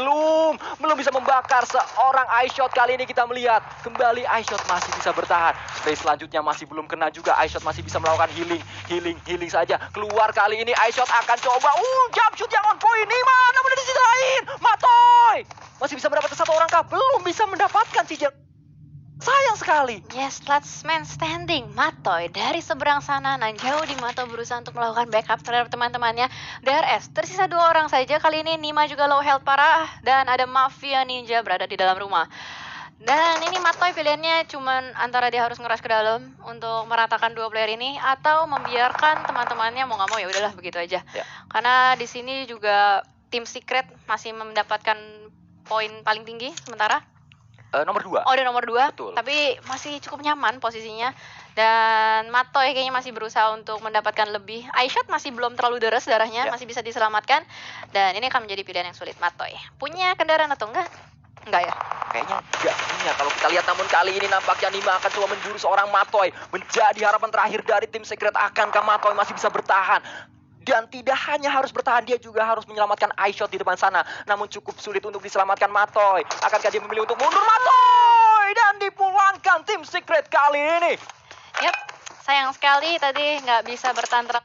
belum bisa membakar seorang iShot. Kali ini kita melihat kembali iShot masih bisa bertahan. Spray selanjutnya masih belum kena juga. iShot masih bisa melakukan healing saja. Keluar kali ini iShot akan coba jump shoot yang on point. Nima, namun di sisi lain Matoy masih bisa mendapatkan satu orang kah? Belum bisa mendapatkan si Jack. Sayang sekali. Yes, last man standing. Matoy dari seberang sana. Nanjau di Mato berusaha untuk melakukan backup terhadap teman-temannya. DRS tersisa 2 orang saja. Kali ini Nima juga low health parah. Dan ada Mafia Ninja berada di dalam rumah. Dan ini Matoy pilihannya cuman antara dia harus ngerush ke dalam untuk meratakan 2 player ini. Atau membiarkan teman-temannya mau nggak mau ya udahlah begitu aja. Ya. Karena di sini juga tim Secret masih mendapatkan poin paling tinggi sementara. Nomor 2. Oh, dia nomor 2. Betul. Tapi masih cukup nyaman posisinya. Dan Matoy kayaknya masih berusaha untuk mendapatkan lebih. iShot masih belum terlalu deres darahnya, Ya. masih bisa diselamatkan. Dan ini akan menjadi pilihan yang sulit Matoy. Punya kendaraan atau enggak? Enggak ya? Kayaknya enggak punya kalau kita lihat, namun kali ini nampaknya Nima akan coba memburu seorang Matoy. Menjadi harapan terakhir dari tim Secret. Akankah Matoy masih bisa bertahan? Dan tidak hanya harus bertahan, dia juga harus menyelamatkan iShot di depan sana. Namun cukup sulit untuk diselamatkan Matoy. Akankah dia memilih untuk mundur? Matoy! Dan dipulangkan tim Secret kali ini. Yap, sayang sekali tadi nggak bisa bertahan terlalu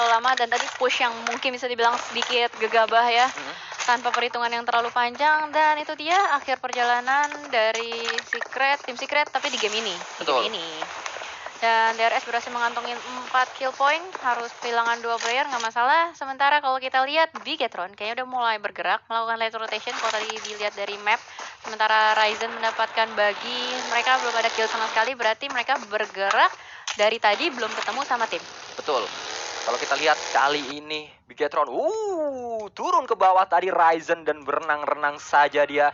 lama. Dan tadi push yang mungkin bisa dibilang sedikit gegabah ya. Tanpa perhitungan yang terlalu panjang. Dan itu dia akhir perjalanan dari tim Secret tapi di game ini. Betul. Dan DRS berhasil mengantongin 4 kill point, harus kehilangan 2 player, nggak masalah. Sementara kalau kita lihat Bigetron kayaknya udah mulai bergerak, melakukan late rotation kalau tadi dilihat dari map. Sementara Ryzen mendapatkan bagi, mereka belum ada kill sama sekali, berarti mereka bergerak dari tadi belum ketemu sama tim. Betul. Kalau kita lihat kali ini Bigetron turun ke bawah tadi Ryzen dan berenang-renang saja dia.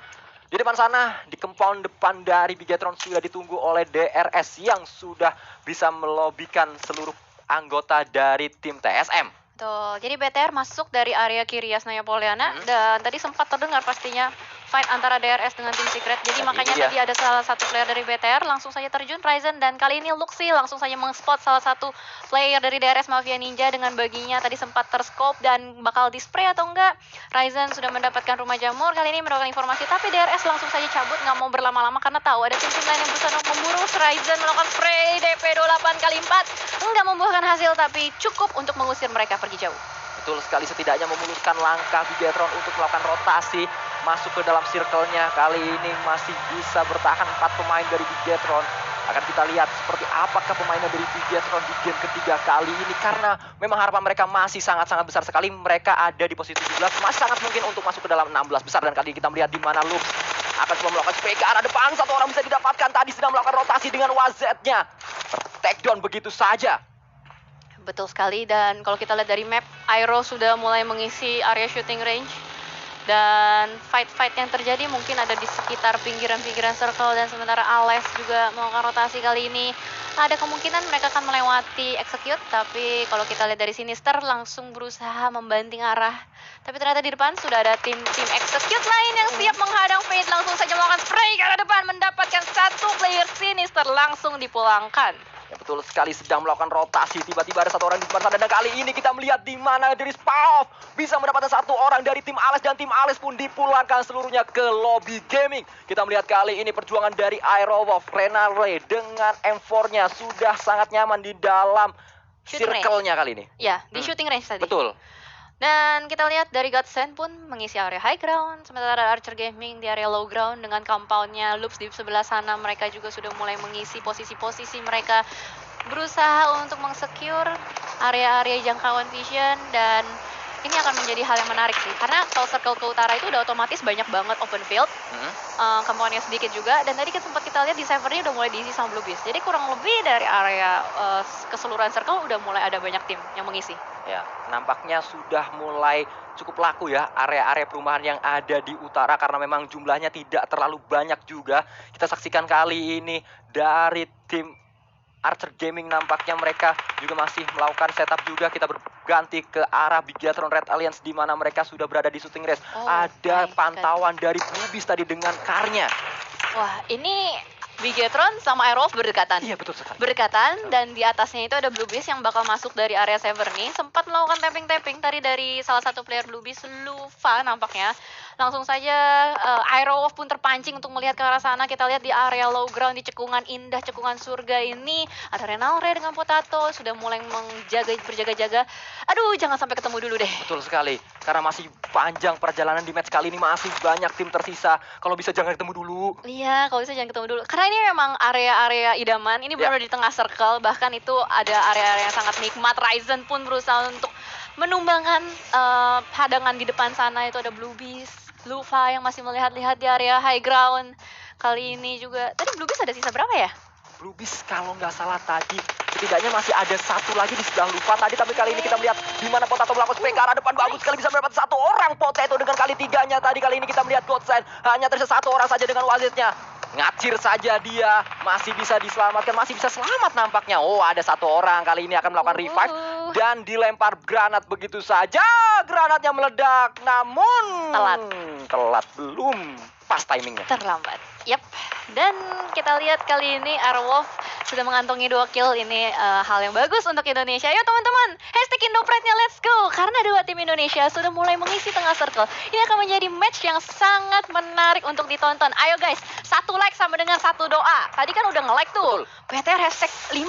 Di depan sana, di compound depan dari Bigetron sudah ditunggu oleh DRS yang sudah bisa melobikan seluruh anggota dari tim TSM. Tuh, jadi BTR masuk dari area kiri Yasnaya Poliana dan tadi sempat terdengar pastinya fight antara DRS dengan tim Secret. Jadi makanya tadi ada salah satu player dari BTR langsung saja terjun Ryzen dan kali ini Luxi langsung saja mengspot salah satu player dari DRS Mafia Ninja dengan baginya tadi sempat terscope dan bakal display atau enggak. Ryzen sudah mendapatkan rumah jamur, kali ini mendapatkan informasi tapi DRS langsung saja cabut, nggak mau berlama-lama karena tahu ada tim-tim lain yang berusaha untuk memburu. Ryzen melakukan spray DP 28 kali 4 enggak membuahkan hasil tapi cukup untuk mengusir mereka pergi jauh. Betul sekali, setidaknya memuluskan langkah Bigetron untuk melakukan rotasi masuk ke dalam circle-nya. Kali ini masih bisa bertahan 4 pemain dari Bigetron. Akan kita lihat seperti apakah pemain dari Bigetron di game ketiga kali ini. Karena memang harapan mereka masih sangat-sangat besar sekali. Mereka ada di posisi 17, masih sangat mungkin untuk masuk ke dalam 16 besar. Dan kali ini kita melihat di mana Lux akan coba melakukan spray ke arah depan. 1 orang bisa didapatkan, tadi sedang melakukan rotasi dengan WZ-nya. Takedown begitu saja. Betul sekali, dan kalau kita lihat dari map, Aero sudah mulai mengisi area shooting range. Dan fight-fight yang terjadi mungkin ada di sekitar pinggiran-pinggiran circle. Dan sementara Ales juga melakukan rotasi kali ini. Ada kemungkinan mereka akan melewati execute. Tapi kalau kita lihat dari Sinister langsung berusaha membanting arah. Tapi ternyata di depan sudah ada tim execute lain yang siap menghadang Fate. Langsung saja melakukan spray ke arah depan. Mendapatkan 1 player Sinister langsung dipulangkan. Ya, betul sekali, sedang melakukan rotasi. Tiba-tiba ada 1 orang di depan sana. Dan kali ini kita melihat di mana dari Spaoff bisa mendapatkan 1 orang dari tim Ales. Dan tim Ales pun dipulangkan seluruhnya ke lobby gaming. Kita melihat kali ini perjuangan dari Aerowolf. Renare dengan M4-nya sudah sangat nyaman di dalam circle-nya kali ini. Ya, di shooting range tadi. Betul. Dan kita lihat dari Godsend pun mengisi area high ground. Sementara Archer Gaming di area low ground dengan compoundnya Loops di sebelah sana. Mereka juga sudah mulai mengisi posisi-posisi mereka. Berusaha untuk mengsecure area-area jangkauan vision. Dan ini akan menjadi hal yang menarik sih. Karena kalau circle ke utara itu udah otomatis banyak banget open field. Compoundnya sedikit juga. Dan tadi kan sempat kita lihat di servernya udah mulai diisi sama Blue Beast. Jadi kurang lebih dari area keseluruhan circle udah mulai ada banyak tim yang mengisi. Ya, nampaknya sudah mulai cukup laku ya area-area perumahan yang ada di utara karena memang jumlahnya tidak terlalu banyak juga. Kita saksikan kali ini dari tim Archer Gaming, nampaknya mereka juga masih melakukan setup juga. Kita berganti ke arah Bigetron Red Alliance di mana mereka sudah berada di shooting range. Ada pantauan dari Blue Beast tadi dengan karnya. Wah, ini Bigetron sama Aerowolf berdekatan. Iya, betul sekali. Berdekatan, dan di atasnya itu ada Blue Beast yang bakal masuk dari area Saver nih. Sempat melakukan tapping-tapping tadi dari salah satu player Blue Beast, Lufa nampaknya. Langsung saja Aerowolf pun terpancing untuk melihat ke arah sana. Kita lihat di area low ground, di cekungan indah, cekungan surga ini ada Renalre dengan Potato sudah mulai berjaga-jaga. Aduh, jangan sampai ketemu dulu deh. Betul sekali, karena masih panjang perjalanan di match kali ini, masih banyak tim tersisa. Kalau bisa jangan ketemu dulu. Iya, kalau bisa jangan ketemu dulu. Karena ini memang area-area idaman. Ini benar-benar di tengah circle. Bahkan itu ada area-area yang sangat nikmat. Ryzen pun berusaha untuk menumbangkan hadangan di depan sana. Itu ada Blue Beast, Lufa yang masih melihat-lihat di area high ground. Kali ini juga, tadi Blue Beast ada sisa berapa ya? Blue Beast kalau nggak salah tadi setidaknya masih ada satu lagi di sebelah Lufa tadi, tapi kali ini kita melihat di mana Potato melakukan spek ke arah depan, bagus sekali bisa mendapat satu orang Potato dengan kali tiganya tadi. Kali ini kita melihat Godsend hanya tersisa satu orang saja dengan wasitnya. Ngacir saja dia, masih bisa diselamatkan, masih bisa selamat nampaknya. Oh, ada satu orang kali ini akan melakukan revive dan dilempar granat begitu saja. Granatnya meledak, namun telat belum pas timingnya. Terlambat. Yap. Dan kita lihat kali ini Aerowolf sudah mengantongi 2 kill. Ini hal yang bagus untuk Indonesia. Ayo teman-teman, hashtag Indopride-nya let's go. Karena 2 tim Indonesia sudah mulai mengisi tengah circle. Ini akan menjadi match yang sangat menarik untuk ditonton. Ayo guys, 1 like sama dengan 1 doa. Tadi kan udah nge-like tuh. BTR hashtag 5.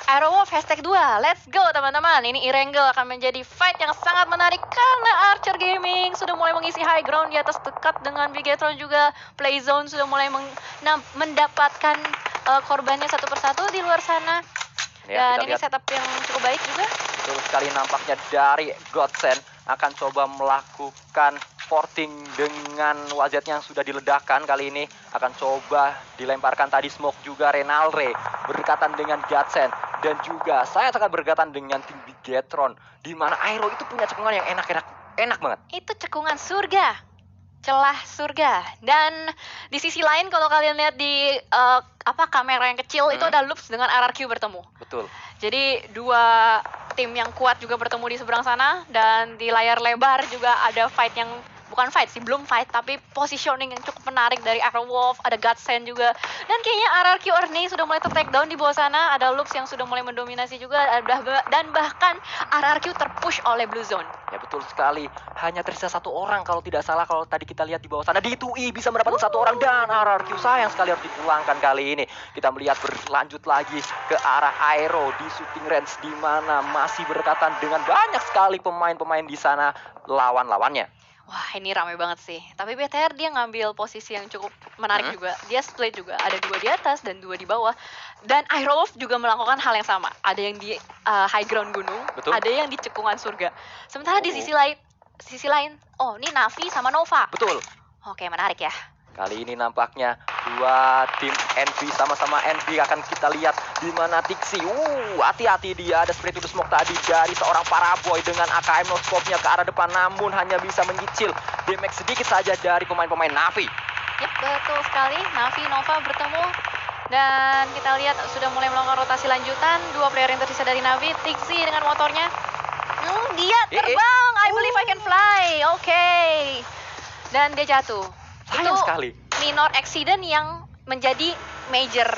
Aerowolf hashtag 2, let's go teman-teman. Ini Irengel akan menjadi fight yang sangat menarik karena Archer Gaming sudah mulai mengisi high ground di atas dekat dengan Bigetron juga. Playzone sudah mulai mendapatkan korbannya satu persatu di luar sana. Ya, Dan ini setup yang cukup baik juga. Betul sekali, nampaknya dari Godsend akan coba melakukan porting dengan wazetnya yang sudah diledakkan. Kali ini akan coba dilemparkan tadi smoke juga. Renalre berdekatan dengan Godsend dan juga saya sangat berdekatan dengan tim Bigetron, di mana Aero itu punya cekungan yang enak banget. Itu cekungan surga, celah surga. Dan di sisi lain kalau kalian lihat di kamera yang kecil itu ada Loops dengan RRQ bertemu. Betul. Jadi 2 tim yang kuat juga bertemu di seberang sana, dan di layar lebar juga ada fight yang bukan fight sih, belum fight, tapi positioning yang cukup menarik dari Aerowolf, ada Godsend juga. Dan kayaknya RRQ Ernie sudah mulai ter-take down di bawah sana, ada Loops yang sudah mulai mendominasi juga, dan bahkan RRQ terpush oleh Blue Zone. Ya betul sekali, hanya tersisa 1 orang kalau tidak salah. Kalau tadi kita lihat di bawah sana, D2E bisa mendapatkan 1 orang, dan RRQ sayang sekali harus dipulangkan kali ini. Kita melihat berlanjut lagi ke arah Aero di shooting range, di mana masih berdekatan dengan banyak sekali pemain-pemain di sana lawan-lawannya. Wah, ini ramai banget sih. Tapi BTR dia ngambil posisi yang cukup menarik juga. Dia split juga. Ada 2 di atas dan 2 di bawah. Dan Aerowolf juga melakukan hal yang sama. Ada yang di high ground gunung. Betul. Ada yang di cekungan surga. Sementara di sisi lain, oh ini Navi sama Nova. Betul. Oke, menarik ya. Kali ini nampaknya 2 tim NV sama-sama NV akan kita lihat di mana Tixi. Hati-hati dia, ada spray to the smoke tadi dari seorang Paraboy dengan AKM no scope-nya ke arah depan, namun hanya bisa menyicil damage sedikit saja dari pemain-pemain Navi. Yap, betul sekali. Navi, Nova bertemu. Dan kita lihat sudah mulai melakukan rotasi lanjutan. 2 player yang tersisa dari Navi. Tixi dengan motornya. Dia terbang. I believe I can fly. Oke. Dan dia jatuh. Sayang Itu sekali. minor accident yang menjadi major.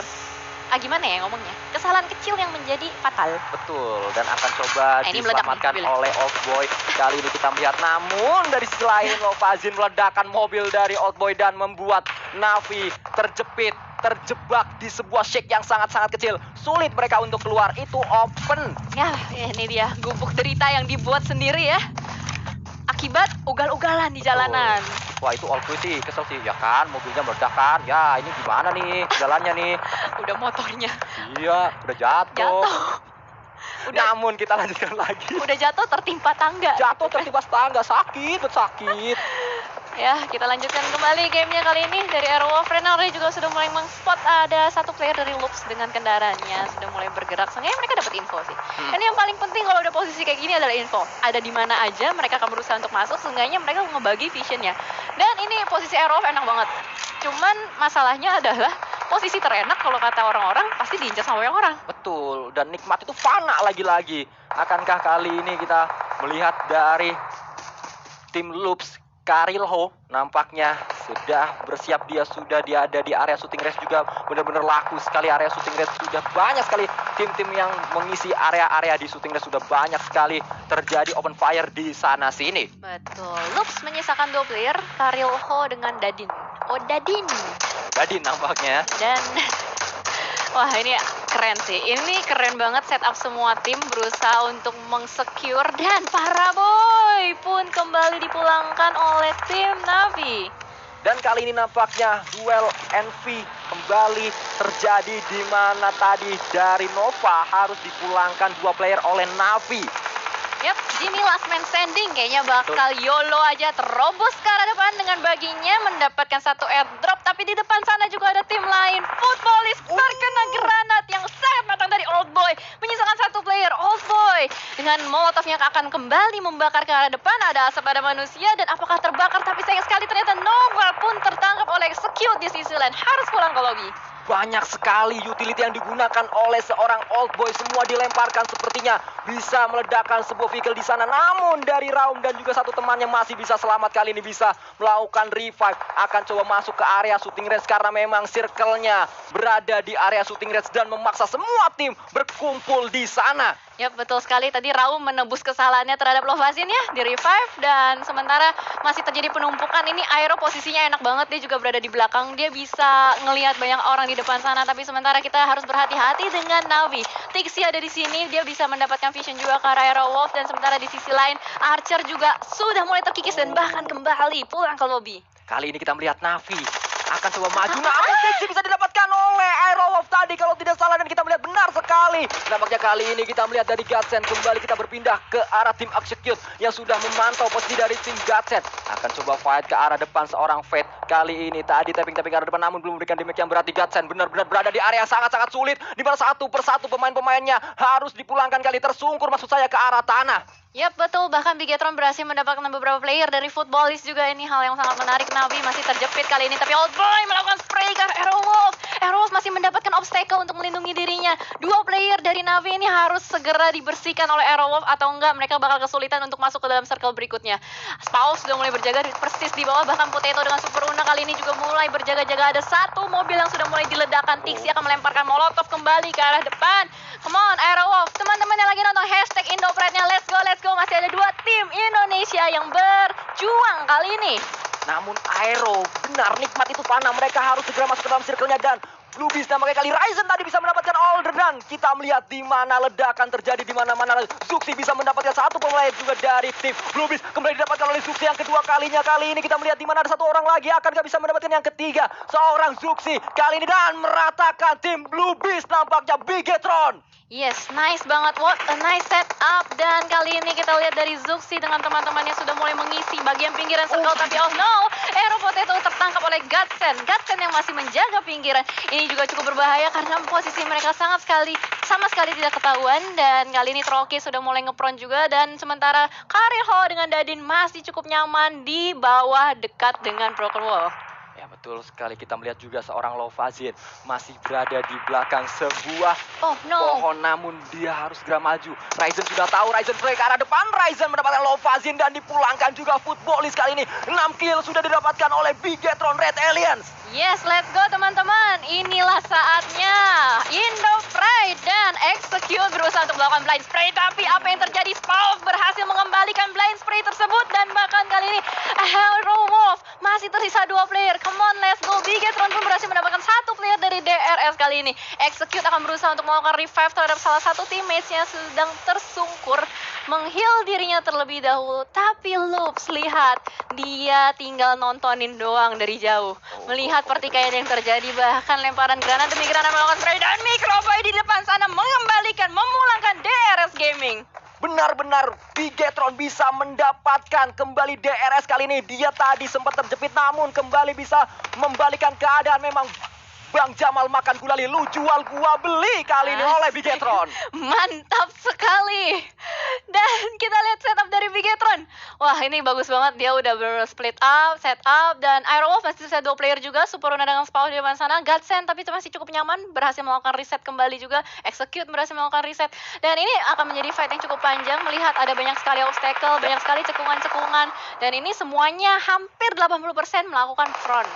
Gimana ya ngomongnya? Kesalahan kecil yang menjadi fatal. Betul, dan akan coba ini meledak diselamatkan nih, oleh Oldboy. Kali ini kita melihat, namun dari sisi lain Lovazin meledakkan mobil dari Oldboy dan membuat Navi terjebak di sebuah shake yang sangat-sangat kecil. Sulit mereka untuk keluar, itu open. Ya, ini dia gubuk derita yang dibuat sendiri ya. Akibat ugal-ugalan di jalanan. Wah, itu Oldboy sih kesel sih, ya kan, mobilnya meledak kan. Ya, ini gimana nih jalannya nih. Udah motornya Iya, udah jatuh. Udah, Namun kita lanjutkan lagi. udah jatuh tertimpa tangga. Jatuh tertimpa tangga, sakit. Ya, kita lanjutkan kembali gamenya kali ini dari Aerowolf. Renalre juga sudah mulai meng-spot ada 1 player dari Loops dengan kendaraannya sudah mulai bergerak. Seenggaknya mereka dapat info sih. Dan yang paling penting kalau udah posisi kayak gini adalah info. Ada di mana aja mereka akan berusaha untuk masuk. Seenggaknya mereka ngebagi visionnya. Dan ini posisi Aerowolf enak banget. Cuman masalahnya adalah posisi terenak kalau kata orang-orang pasti diincar sama orang. Betul, dan nikmat itu fana lagi-lagi. Akankah kali ini kita melihat dari tim Loops Karilho nampaknya sudah bersiap, dia ada di area shooting range juga, benar-benar laku sekali area shooting range, sudah banyak sekali tim-tim yang mengisi area-area di shooting range, sudah banyak sekali terjadi open fire di sana sini. Betul. Loops menyisakan 2 player, Karilho dengan Dadin. Oh, Dadin Nampaknya. dan wah, ini keren sih. Ini keren banget setup semua tim berusaha untuk mengsecure, dan para boy pun kembali dipulangkan oleh tim Navi. Dan kali ini nampaknya duel NV kembali terjadi, di mana tadi dari Nova harus dipulangkan 2 player oleh Navi. Yap, Jimmy last man standing kayaknya bakal YOLO aja, terobos ke arah depan dengan baginya mendapatkan 1 airdrop, tapi di depan sana juga ada tim lain. Footballist terkena granat yang sangat matang dari Old Boy, menyisakan 1 player. Old Boy dengan molotovnya akan kembali membakar ke arah depan, ada asap, ada manusia, dan apakah terbakar, tapi sayang sekali ternyata Nova pun tertangkap oleh Execute di sisi lain, harus pulang ke lobby. Banyak sekali utility yang digunakan oleh seorang Old Boy, semua dilemparkan, sepertinya bisa meledakkan sebuah vehicle di sana. Namun dari Raum dan juga 1 temannya masih bisa selamat, kali ini bisa melakukan revive, akan coba masuk ke area shooting range karena memang circle-nya berada di area shooting range dan memaksa semua tim berkumpul di sana. Ya, betul sekali. Tadi Raum menebus kesalahannya terhadap Lovazin ya, di revive, dan sementara masih terjadi penumpukan. Ini Aero posisinya enak banget, dia juga berada di belakang, dia bisa ngelihat banyak orang di depan sana, tapi sementara kita harus berhati-hati dengan Navi. Tixi ada di sini, dia bisa mendapatkan vision juga ke arah Aero Wolf, dan sementara di sisi lain Archer juga sudah mulai terkikis dan bahkan kembali pulang ke lobby. Kali ini kita melihat Navi akan coba maju, namun Tixi bisa didapatkan oleh Aerowolf tadi kalau tidak salah, dan kita melihat benar sekali. Nampaknya kali ini kita melihat dari Godsend kembali kita berpindah ke arah tim Execute yang sudah memantau posisi dari tim Godsend. Akan coba fight ke arah depan seorang Fate. Kali ini tadi tapping ke arah depan namun belum memberikan damage yang berarti. Godsend benar-benar berada di area yang sangat-sangat sulit, di mana 1 persatu pemain-pemainnya harus dipulangkan, kali tersungkur maksud saya ke arah tanah. Yap, betul. Bahkan Bigetron berhasil mendapatkan beberapa player dari Footballist juga. Ini hal yang sangat menarik. Navi masih terjepit kali ini, tapi Old Boy melakukan spray ke Aerowolf. Aerowolf masih mendapatkan obstacle untuk melindungi dirinya. 2 player dari Navi ini harus segera dibersihkan oleh Aerowolf, atau enggak mereka bakal kesulitan untuk masuk ke dalam circle berikutnya. Spaus sudah mulai berjaga persis di bawah, bahkan Potato dengan Super Una kali ini juga mulai berjaga-jaga. Ada 1 mobil yang sudah mulai diledakkan. Tixi akan melemparkan molotov kembali ke arah depan. Come on, Aerowolf. Teman-teman yang lagi nonton hashtag Indopride-nya, let's go. Masih ada 2 tim Indonesia yang berjuang kali ini. Namun Aero benar nikmat itu panah, mereka harus segera masuk ke dalam circle-nya, dan Bluebeast nampaknya kali Ryzen tadi bisa mendapatkan Older, dan kita melihat di mana ledakan terjadi di mana-mana. Zuxi bisa mendapatkan 1 pemain juga dari tim Bluebeast, kembali didapatkan oleh Zuxi yang kedua kalinya. Kali ini kita melihat di mana ada 1 orang lagi, akankah bisa mendapatkan yang ketiga, seorang Zuxi kali ini, dan meratakan tim Bluebeast nampaknya Bigetron. Yes, nice banget. What a nice setup. Dan kali ini kita lihat dari Zuxi dengan teman-temannya sudah mulai mengisi bagian pinggiran circle. Tapi oh no, Aero Potato tertangkap oleh Godsend. Godsend yang masih menjaga pinggiran. Ini juga cukup berbahaya karena posisi mereka sama sekali tidak ketahuan. Dan kali ini Troki sudah mulai ngepron juga. Dan sementara Karilho dengan Dadin masih cukup nyaman di bawah dekat dengan Broken Wall. Ya, betul sekali, kita melihat juga seorang Lovazin masih berada di belakang sebuah pohon, namun dia harus segera maju. Ryzen sudah tahu, Ryzen play ke arah depan, Ryzen mendapatkan Lovazin dan dipulangkan juga Footballist kali ini. 6 kill sudah didapatkan oleh Bigetron Red Aliens. Yes, let's go teman-teman. Inilah saatnya Indo Pride dan Execute berusaha untuk melakukan blind spray, tapi apa yang terjadi? Spawn berhasil mengembalikan blind spray tersebut, dan bahkan kali ini Aerowolf masih tersisa 2 player. Come on, let's go. Bigetron pun berhasil mendapatkan 1 player dari DRS kali ini. Execute akan berusaha untuk melakukan revive terhadap salah satu teammates-nya sedang tersungkur, mengheal dirinya terlebih dahulu. Tapi Loops, lihat, dia tinggal nontonin doang dari jauh, melihat pertikaian yang terjadi, bahkan lemparan granat demi granat melakukan spray, dan Microboy di depan sana memulangkan DRS Gaming. Benar-benar Bigetron bisa mendapatkan kembali DRS kali ini. Dia tadi sempat terjepit namun kembali bisa membalikan keadaan. Memang Bang Jamal makan gulali, lu jual gua beli kali ini oleh Bigetron. Mantap sekali. Dan kita lihat setup dari Bigetron. Wah, ini bagus banget. Dia udah split up, set up, dan Aerowolf masih sisa 2 player juga. Superuna dengan Spawn di depan sana. Godsend tapi itu masih cukup nyaman. Berhasil melakukan reset kembali juga. Execute berhasil melakukan reset. Dan ini akan menjadi fight yang cukup panjang. Melihat ada banyak sekali obstacle, banyak sekali cekungan-cekungan. Dan ini semuanya hampir 80% melakukan front.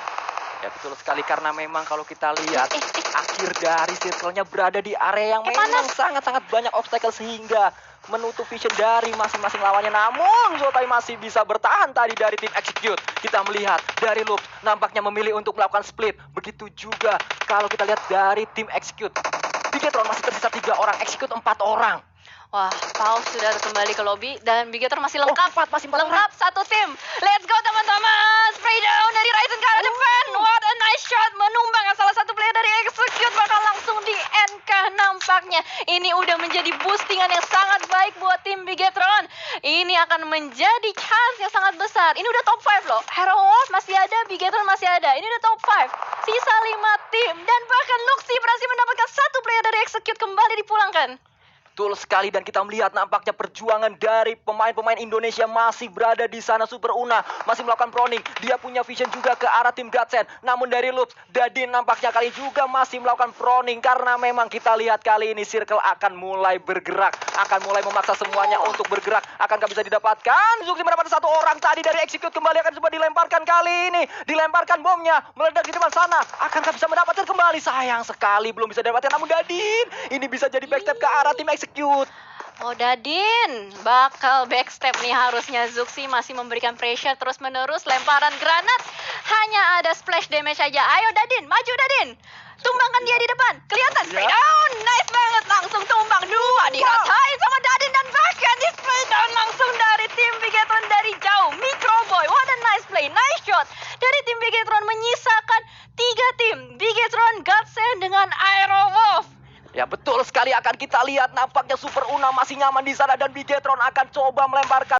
Ya betul sekali, karena memang kalau kita lihat akhir dari circle-nya berada di area yang memang sangat-sangat banyak obstacle sehingga menutup vision dari masing-masing lawannya. Namun Zotai masih bisa bertahan tadi dari tim Execute. Kita melihat dari Loop nampaknya memilih untuk melakukan split. Begitu juga kalau kita lihat dari tim Execute. Bigetron masih tersisa 3 orang, Execute 4 orang. Wah, Paus sudah kembali ke lobby dan Bigetron masih lengkap. Masih 4 lengkap orang. satu tim. Let's go teman-teman. Spray down dari Ryzen ke arah depan. What a nice shot. Menumbang salah satu player dari Execute, bakal langsung di NK nampaknya. Ini udah menjadi boostingan yang sangat baik buat tim Bigetron. Ini akan menjadi chance yang sangat besar. Ini udah top 5 loh. Aerowolf masih ada, Bigetron masih ada. Ini udah top 5. Sisa 5 tim. Dan bahkan Luxi berhasil mendapatkan satu player dari Execute kembali dipulangkan. Betul sekali, dan kita melihat nampaknya perjuangan dari pemain-pemain Indonesia masih berada di sana. Superuna masih melakukan proning. Dia punya vision juga ke arah tim Godsend. Namun dari Loops, Dadin nampaknya kali juga masih melakukan proning. Karena memang kita lihat kali ini circle akan mulai bergerak. Akan mulai memaksa semuanya untuk bergerak. Akankah bisa didapatkan? Zuki mendapatkan satu orang tadi dari Execute. Kembali akan coba dilemparkan kali ini. Dilemparkan bomnya. Meledak di depan sana. Akankah bisa mendapatkan kembali? Sayang sekali belum bisa didapatkan. Namun Dadin ini bisa jadi backstep ke arah tim Execute. Oh, Dadin bakal backstep nih harusnya. Zuxi masih memberikan pressure terus-menerus. Lemparan granat hanya ada splash damage aja. Ayo Dadin, maju Dadin. Tumbangkan dia di depan. Kelihatan spray down. Nice banget, langsung tumbang. 2 dirasain sama Dadin, dan bahkan di spray down langsung dari tim Bigetron dari jauh. Microboy, what a nice play. Nice shot dari tim Bigetron, menyisakan 3 tim. Bigetron, Godsend dengan Aerowolf. Ya betul sekali, akan kita lihat nampaknya Superuna masih nyaman di sana dan Bigetron akan coba melemparkan